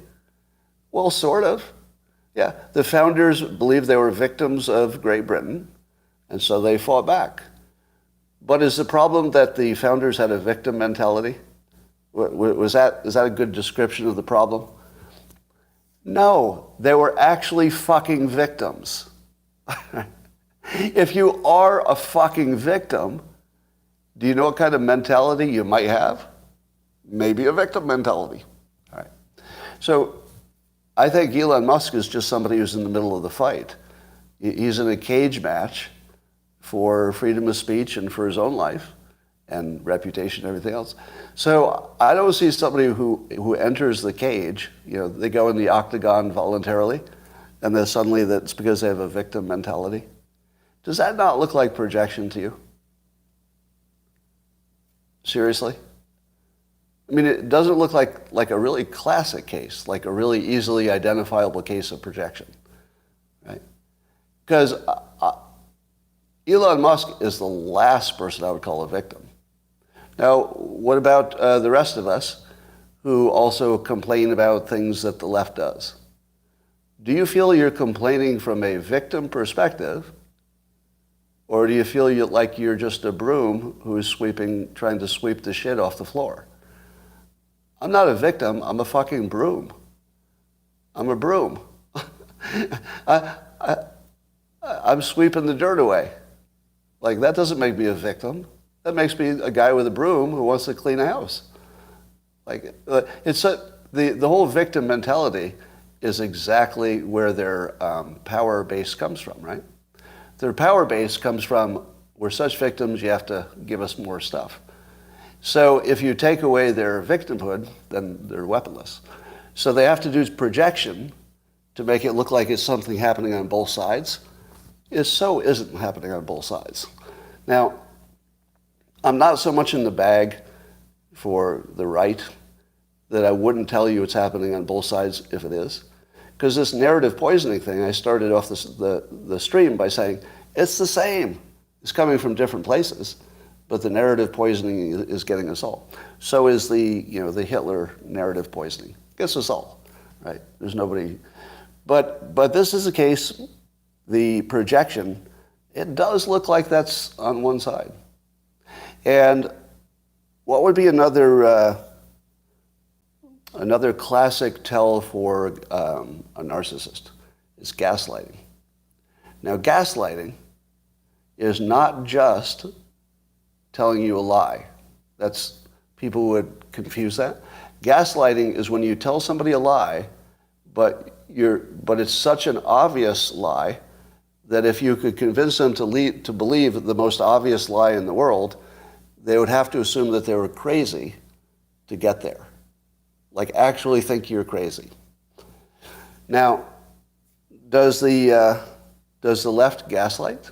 Well, sort of. Yeah, the founders believed they were victims of Great Britain, and so they fought back. But is the problem that the founders had a victim mentality? Is that a good description of the problem? No, they were actually fucking victims. If you are a fucking victim, do you know what kind of mentality you might have? Maybe a victim mentality. All right. So I think Elon Musk is just somebody who's in the middle of the fight. He's in a cage match for freedom of speech and for his own life and reputation and everything else. So I don't see somebody who enters the cage, they go in the octagon voluntarily, and then suddenly that's because they have a victim mentality. Does that not look like projection to you? Seriously? I mean, it doesn't look like a really classic case, like a really easily identifiable case of projection, right? Because Elon Musk is the last person I would call a victim. Now, what about the rest of us who also complain about things that the left does? Do you feel you're complaining from a victim perspective, or do you feel like you're just a broom who's trying to sweep the shit off the floor? I'm not a victim, I'm a fucking broom. I'm a broom. I'm sweeping the dirt away. Like, that doesn't make me a victim. That makes me a guy with a broom who wants to clean a house. Like, the whole victim mentality is exactly where their power base comes from, right? Their power base comes from, we're such victims, you have to give us more stuff. So if you take away their victimhood, then they're weaponless. So they have to do projection to make it look like it's something happening on both sides. It so isn't happening on both sides. Now, I'm not so much in the bag for the right that I wouldn't tell you it's happening on both sides if it is. Because this narrative poisoning thing, I started off the stream by saying, it's the same. It's coming from different places, but the narrative poisoning is getting us all. So is the Hitler narrative poisoning. Gets us all, right? There's nobody. But this is a case, the projection, it does look like that's on one side. And what would be another classic tell for a narcissist is gaslighting. Now, gaslighting is not just telling you a lie. People would confuse that. Gaslighting is when you tell somebody a lie, but it's such an obvious lie that if you could convince them to believe the most obvious lie in the world, they would have to assume that they were crazy to get there. Like actually think you're crazy. Now, does the left gaslight?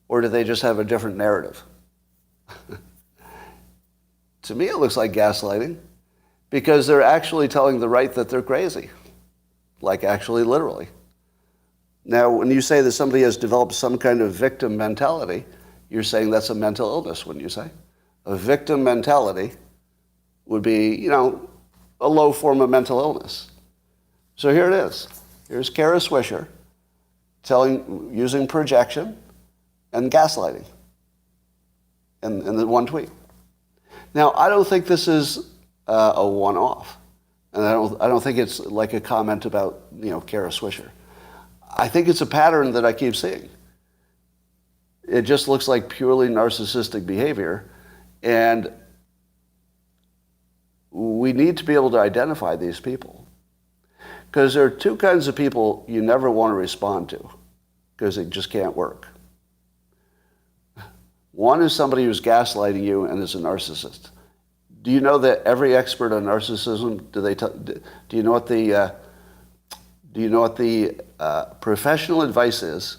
Or do they just have a different narrative? To me, it looks like gaslighting because they're actually telling the right that they're crazy. Like actually, literally. Now, when you say that somebody has developed some kind of victim mentality, you're saying that's a mental illness, wouldn't you say? A victim mentality would be, a low form of mental illness. So here it is. Here's Kara Swisher using projection and gaslighting in the one tweet. Now, I don't think this is a one-off. And I don't think it's like a comment about, Kara Swisher. I think it's a pattern that I keep seeing. It just looks like purely narcissistic behavior. And we need to be able to identify these people. Because there are two kinds of people you never want to respond to, because it just can't work. One is somebody who's gaslighting you and is a narcissist. Do you know that every expert on narcissism, do you know what the professional advice is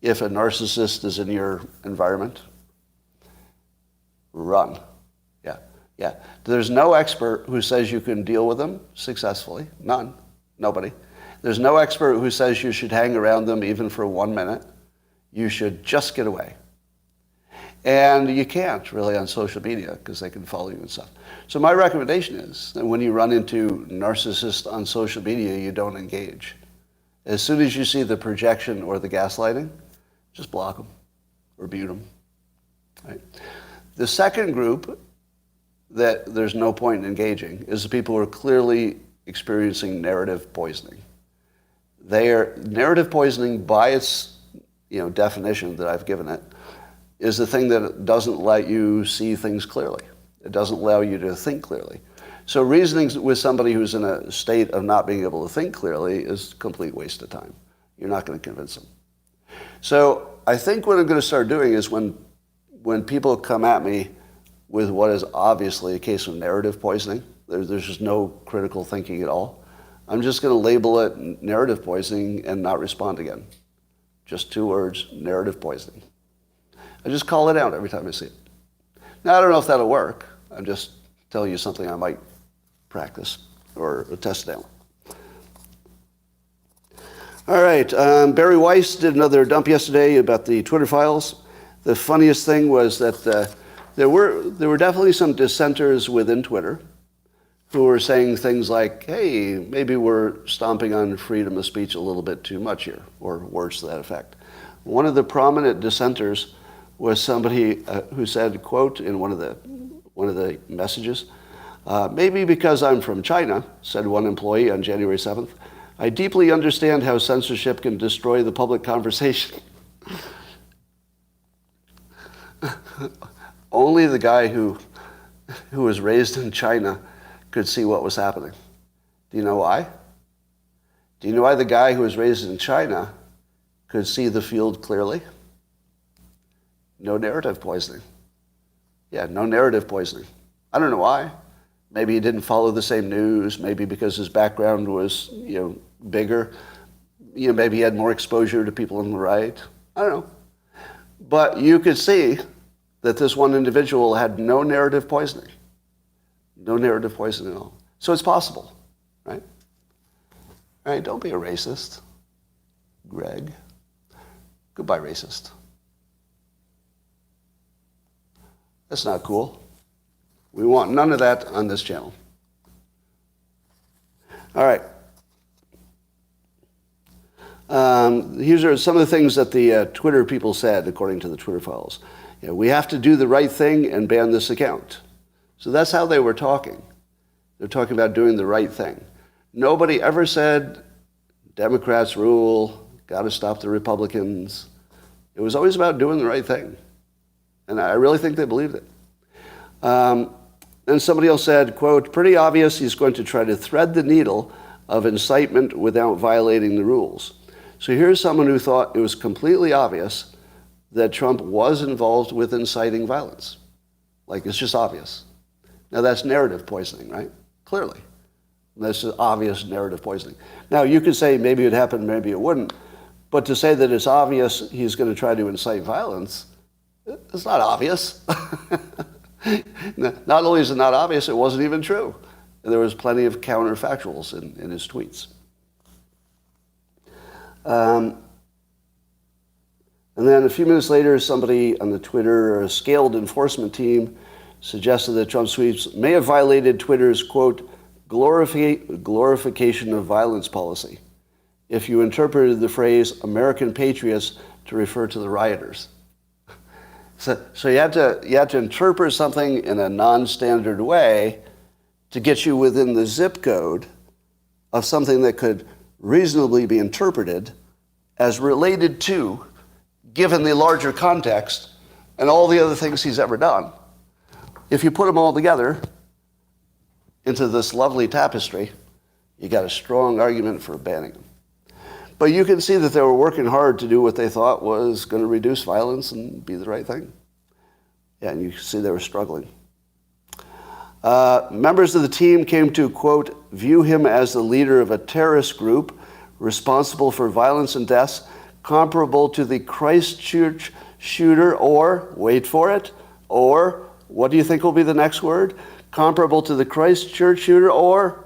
if a narcissist is in your environment? Run. Yeah. There's no expert who says you can deal with them successfully. None. Nobody. There's no expert who says you should hang around them even for 1 minute. You should just get away. And you can't really on social media because they can follow you and stuff. So my recommendation is that when you run into narcissists on social media, you don't engage. As soon as you see the projection or the gaslighting, just block them or mute them. Right? The second group that there's no point in engaging is the people who are clearly experiencing narrative poisoning. Narrative poisoning by its definition that I've given it is the thing that doesn't let you see things clearly. It doesn't allow you to think clearly. So reasoning with somebody who's in a state of not being able to think clearly is a complete waste of time. You're not going to convince them. So I think what I'm going to start doing is when people come at me with what is obviously a case of narrative poisoning, there's just no critical thinking at all, I'm just going to label it narrative poisoning and not respond again. Just 2 words, narrative poisoning. I just call it out every time I see it. Now, I don't know if that'll work. I'm just telling you something I might practice or test it out. All right, Bari Weiss did another dump yesterday about the Twitter files. The funniest thing was that there were definitely some dissenters within Twitter who were saying things like, hey, maybe we're stomping on freedom of speech a little bit too much here, or words to that effect. One of the prominent dissenters was somebody who said, quote, in one of the messages, maybe because I'm from China, said one employee on January 7th, I deeply understand how censorship can destroy the public conversation. Only the guy who was raised in China could see what was happening. Do you know why? Do you know why the guy who was raised in China could see the field clearly? No narrative poisoning. Yeah, no narrative poisoning. I don't know why. Maybe he didn't follow the same news. Maybe because his background was, bigger. Maybe he had more exposure to people on the right. I don't know. But you could see that this one individual had no narrative poisoning. No narrative poisoning at all. So it's possible, right? All right, don't be a racist, Greg. Goodbye, racist. That's not cool. We want none of that on this channel. All right. These are some of the things that the Twitter people said, according to the Twitter files. You know, we have to do the right thing and ban this account. So that's how they were talking. They're talking about doing the right thing. Nobody ever said, Democrats rule, got to stop the Republicans. It was always about doing the right thing. And I really think they believed it. Then somebody else said, quote, pretty obvious he's going to try to thread the needle of incitement without violating the rules. So here's someone who thought it was completely obvious that Trump was involved with inciting violence. Like, it's just obvious. Now, that's narrative poisoning, right? Clearly. That's obvious narrative poisoning. Now, you could say maybe it happened, maybe it wouldn't. But to say that it's obvious he's going to try to incite violence, it's not obvious. Not only is it not obvious, it wasn't even true. There was plenty of counterfactuals in his tweets. And then a few minutes later, somebody on the Twitter, a scaled enforcement team, suggested that Trump's tweets may have violated Twitter's, quote, glorification of violence policy, if you interpreted the phrase American patriots to refer to the rioters. So you had to interpret something in a non-standard way to get you within the zip code of something that could reasonably be interpreted as related to, given the larger context and all the other things he's ever done. If you put them all together into this lovely tapestry, you got a strong argument for banning them. But you can see that they were working hard to do what they thought was going to reduce violence and be the right thing. Yeah, and you see they were struggling. Members of the team came to, quote, view him as the leader of a terrorist group responsible for violence and deaths comparable to the Christchurch shooter, or, wait for it, or, what do you think will be the next word? Comparable to the Christchurch shooter, or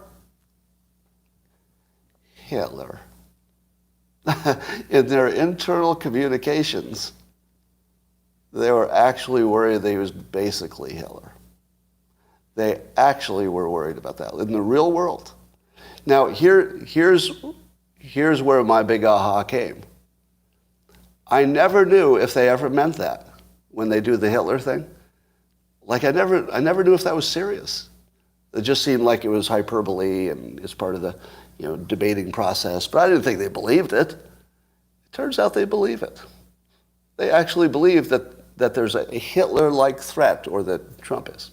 Hitler. In their internal communications, they were actually worried that he was basically Hitler. They actually were worried about that in the real world. Now, here's where my big aha came. I never knew if they ever meant that when they do the Hitler thing. Like, I never knew if that was serious. It just seemed like it was hyperbole and it's part of the, debating process. But I didn't think they believed it. It turns out they believe it. They actually believe that there's a Hitler-like threat, or that Trump is.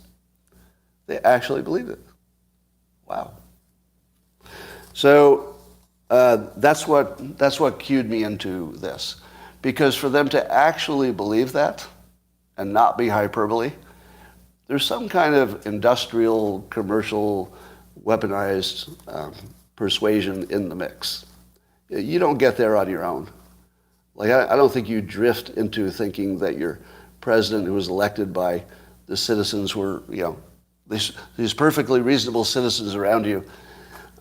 They actually believe it. Wow. So that's what cued me into this. Because for them to actually believe that and not be hyperbole, there's some kind of industrial, commercial, weaponized persuasion in the mix. You don't get there on your own. Like, I don't think you drift into thinking that your president, who was elected by the citizens, were, these perfectly reasonable citizens around you,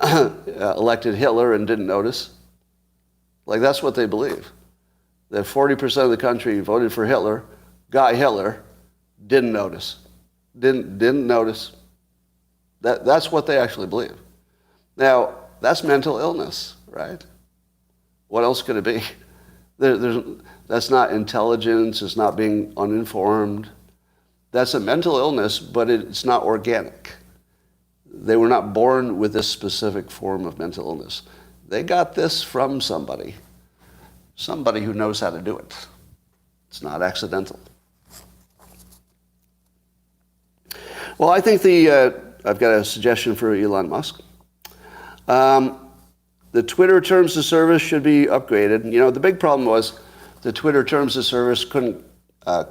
elected Hitler and didn't notice. Like, that's what they believe. That 40% of the country voted for Hitler, got Hitler, didn't notice. Didn't notice. That's what they actually believe. Now, that's mental illness, right? What else could it be? That's not intelligence, it's not being uninformed. That's a mental illness, but it's not organic. They were not born with this specific form of mental illness. They got this from somebody who knows how to do it. It's not accidental. Well, I think I've got a suggestion for Elon Musk. The Twitter terms of service should be upgraded. The big problem was the Twitter terms of service couldn't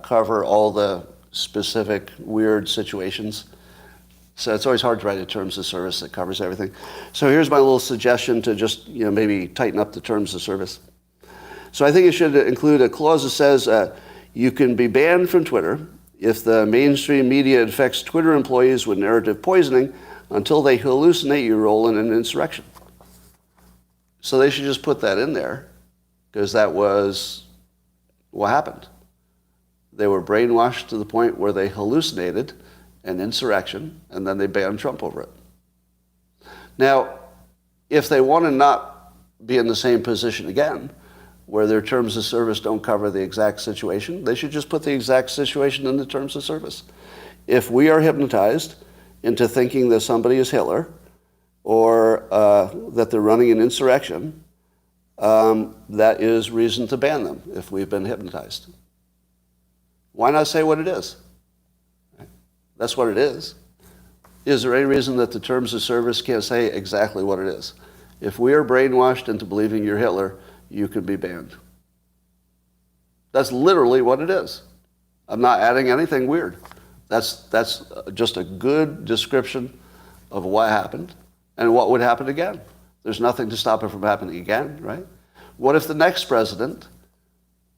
cover all the specific weird situations. So it's always hard to write a terms of service that covers everything. So here's my little suggestion to just, maybe tighten up the terms of service. So I think it should include a clause that says you can be banned from Twitter if the mainstream media infects Twitter employees with narrative poisoning until they hallucinate your role in an insurrection. So they should just put that in there, because that was what happened. They were brainwashed to the point where they hallucinated an insurrection, and then they banned Trump over it. Now, if they want to not be in the same position again, where their terms of service don't cover the exact situation, they should just put the exact situation in the terms of service. If we are hypnotized into thinking that somebody is Hitler, or that they're running an insurrection, that is reason to ban them if we've been hypnotized. Why not say what it is? That's what it is. Is there any reason that the terms of service can't say exactly what it is? If we are brainwashed into believing you're Hitler, you can be banned. That's literally what it is. I'm not adding anything weird. That's just a good description of what happened and what would happen again. There's nothing to stop it from happening again, right? What if the next president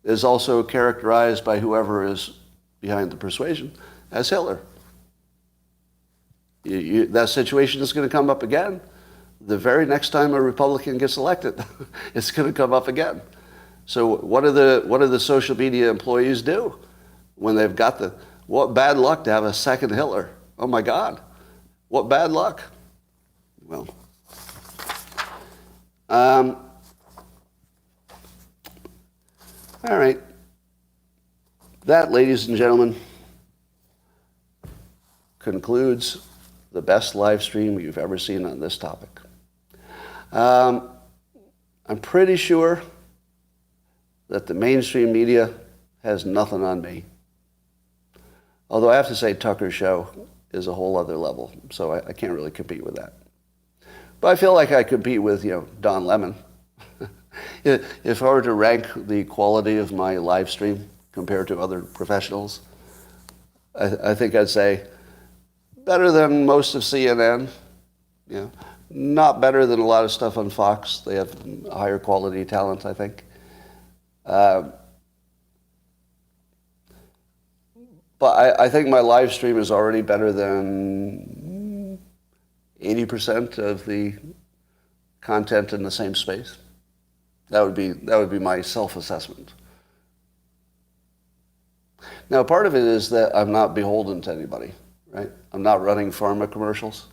is also characterized by whoever is behind the persuasion as Hitler? That situation is going to come up again. The very next time a Republican gets elected, it's going to come up again. So what do the social media employees do when they've got what bad luck to have a second Hitler? Oh my God, what bad luck. Well, all right. That, ladies and gentlemen, concludes the best live stream you've ever seen on this topic. I'm pretty sure that the mainstream media has nothing on me. Although I have to say Tucker's show is a whole other level, so I can't really compete with that. But I feel like I compete with, Don Lemon. If I were to rank the quality of my live stream compared to other professionals, I think I'd say better than most of CNN, not better than a lot of stuff on Fox. They have higher quality talent, I think. But I think my live stream is already better than 80% of the content in the same space. That would be my self-assessment. Now, part of it is that I'm not beholden to anybody, right? I'm not running pharma commercials.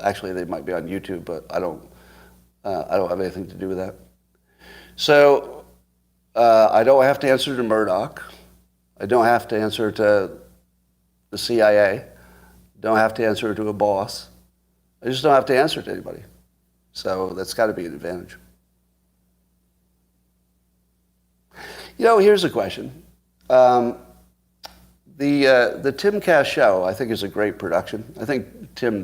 Actually, they might be on YouTube, but I don't have anything to do with that. So I don't have to answer to Murdoch. I don't have to answer to the CIA. Don't have to answer to a boss. I just don't have to answer to anybody. So that's got to be an advantage. Here's a question. The Timcast show, I think, is a great production. I think Tim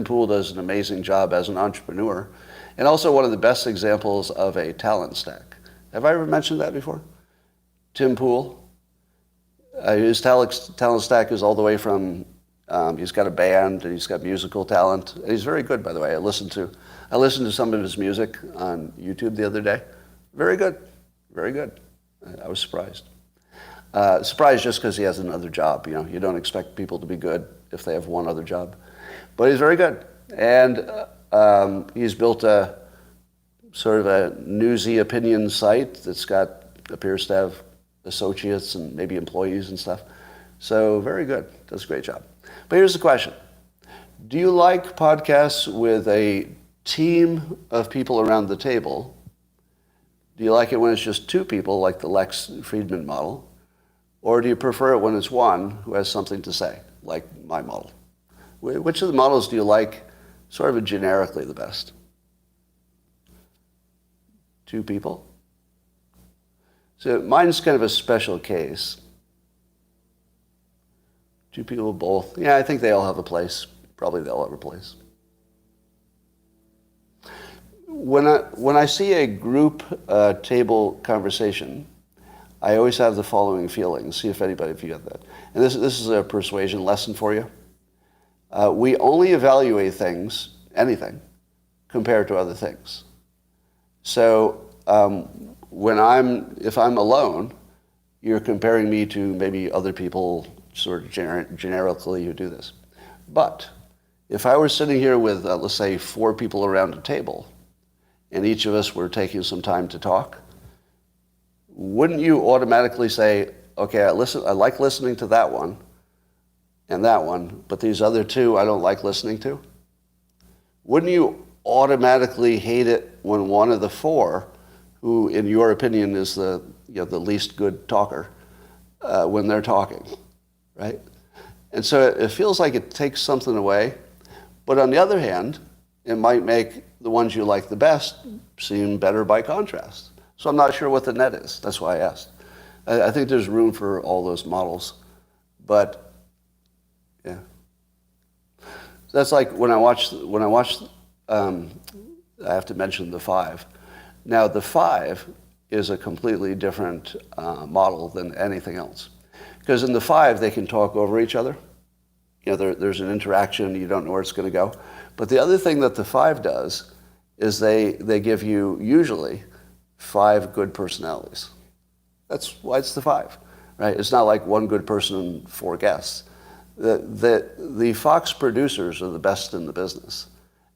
Poole does an amazing job as an entrepreneur, and also one of the best examples of a talent stack. Have I ever mentioned that before? Tim Poole. His talent stack is all the way from, he's got a band, and he's got musical talent. And he's very good, by the way. I listened to some of his music on YouTube the other day. Very good, very good. I was surprised. Surprised just because he has another job. You don't expect people to be good if they have one other job. But he's very good. And he's built a sort of a newsy opinion site that's appears to have associates and maybe employees and stuff. So very good. Does a great job. But here's the question. Do you like podcasts with a team of people around the table? Do you like it when it's just two people, like the Lex Friedman model? Or do you prefer it when it's one who has something to say, like my model? Which of the models do you like sort of generically the best? Two people? So mine's kind of a special case. Two people both. Yeah, I think they all have a place. Probably they all have a place. When I see a group table conversation, I always have the following feelings. See if anybody of you have that. And this is a persuasion lesson for you. We only evaluate anything, compared to other things. So if I'm alone, you're comparing me to maybe other people sort of generically who do this. But if I were sitting here with, let's say, 4 people around a table, and each of us were taking some time to talk, wouldn't you automatically say, okay, I like listening to that one and that one, but these other two I don't like listening to? Wouldn't you automatically hate it when one of the four, who in your opinion is the least good talker, when they're talking, right? And so it feels like it takes something away, but on the other hand, it might make the ones you like the best seem better by contrast. So I'm not sure what the net is. That's why I asked. I think there's room for all those models, but yeah. That's like when I watched. I have to mention the Five. Now the Five is a completely different model than anything else, because in the Five they can talk over each other. There's an interaction. You don't know where it's going to go. But the other thing that the Five does is they give you usually 5 good personalities. That's why it's the Five, right? It's not like one good person and 4 guests. The Fox producers are the best in the business.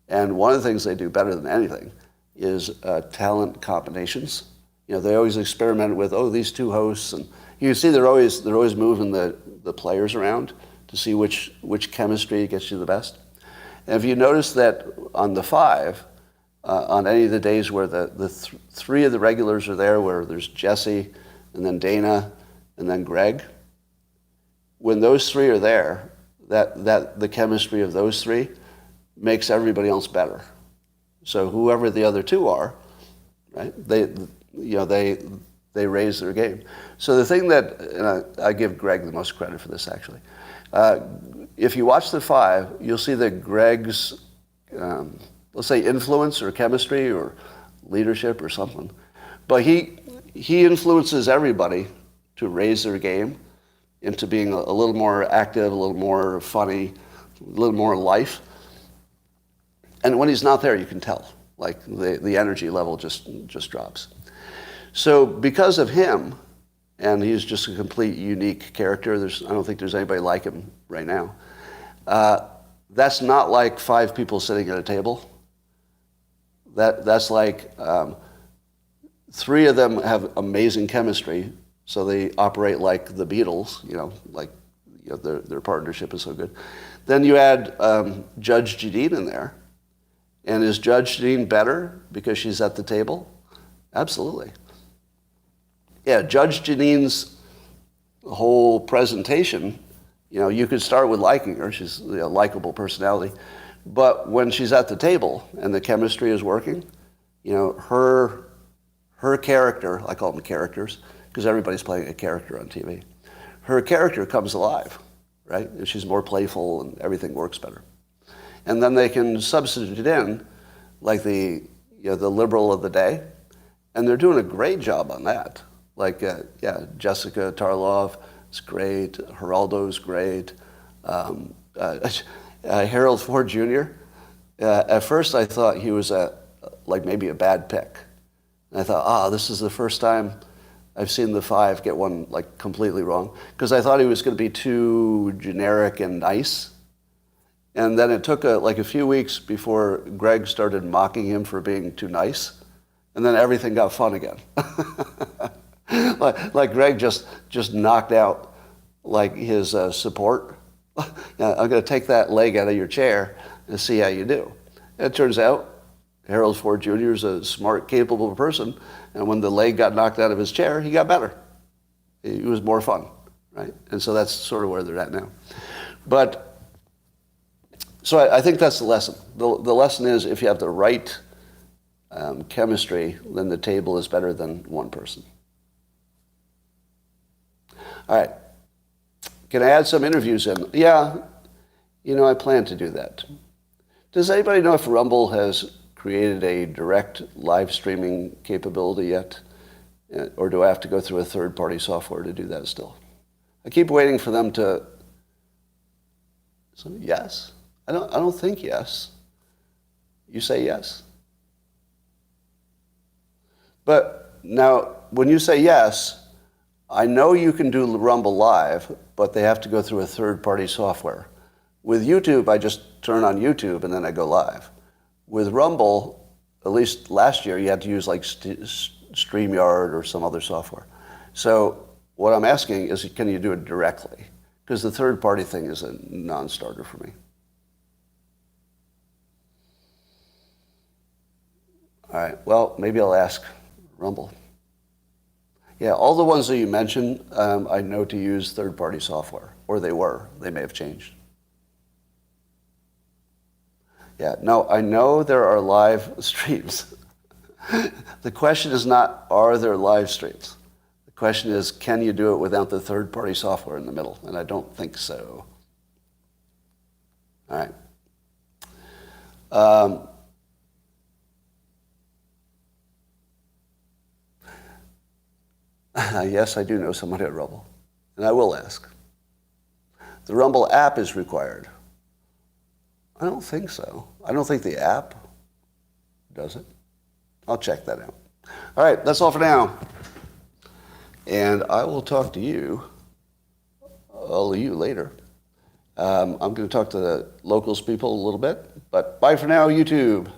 And one of the things they do better than anything is talent combinations. They always experiment with, these 2 hosts. And you see they're always moving the players around to see which chemistry gets you the best. And if you notice that on the Five, on any of the days where the 3 of the regulars are there, where there's Jesse and then Dana and then Greg, when those 3 are there, that the chemistry of those 3 makes everybody else better. So whoever the other 2 are, right? They raise their game. So the thing that, and I give Greg the most credit for this actually. If you watch the Five, you'll see that Greg's, let's say, influence or chemistry or leadership or something, but he influences everybody to raise their game into being a little more active, a little more funny, a little more life. And when he's not there, you can tell, like the energy level just drops. So because of him, and he's just a complete unique character, I don't think there's anybody like him right now. That's not like 5 people sitting at a table. That's like 3 of them have amazing chemistry, so they operate like the Beatles, their partnership is so good. Then you add Judge Jeanine in there. And is Judge Jeanine better because she's at the table? Absolutely. Yeah, Judge Jeanine's whole presentation, you could start with liking her. She's a likable personality. But when she's at the table and the chemistry is working, her character, I call them characters, because everybody's playing a character on TV. Her character comes alive, right? And she's more playful and everything works better. And then they can substitute in like the liberal of the day, and they're doing a great job on that. Like, Jessica Tarlov is great, Geraldo's great, Harold Ford Jr. At first I thought he was maybe a bad pick. And I thought, this is the first time I've seen the Five get one like completely wrong, because I thought he was going to be too generic and nice. And then it took a few weeks before Greg started mocking him for being too nice, and then everything got fun again. like Greg just knocked out like his support. I'm going to take that leg out of your chair and see how you do. And it turns out Harold Ford Jr. is a smart, capable person, and when the leg got knocked out of his chair, he got better. It was more fun, right? And so that's sort of where they're at now. But so I think that's the lesson. The lesson is if you have the right chemistry, then the table is better than one person. All right. Can I add some interviews in? Yeah, I plan to do that. Does anybody know if Rumble has created a direct live streaming capability yet? Or do I have to go through a third-party software to do that still? I keep waiting for them to... So, yes? I don't think yes. You say yes? But now, when you say yes, I know you can do Rumble Live, but they have to go through a third-party software. With YouTube, I just turn on YouTube and then I go live. With Rumble, at least last year, you had to use like StreamYard or some other software. So What I'm asking is, can you do it directly? Because the third-party thing is a non-starter for me. All right, well, maybe I'll ask Rumble. Yeah, all the ones that you mentioned, I know to use third-party software, or they were. They may have changed. Yeah, no, I know there are live streams. The question is not, are there live streams? The question is, can you do it without the third-party software in the middle? And I don't think so. All right. Yes, I do know somebody at Rumble, and I will ask. The Rumble app is required. I don't think so. I don't think the app does it. I'll check that out. All right, that's all for now. And I will talk to you, all of you, later. I'm going to talk to the locals people a little bit, but bye for now, YouTube.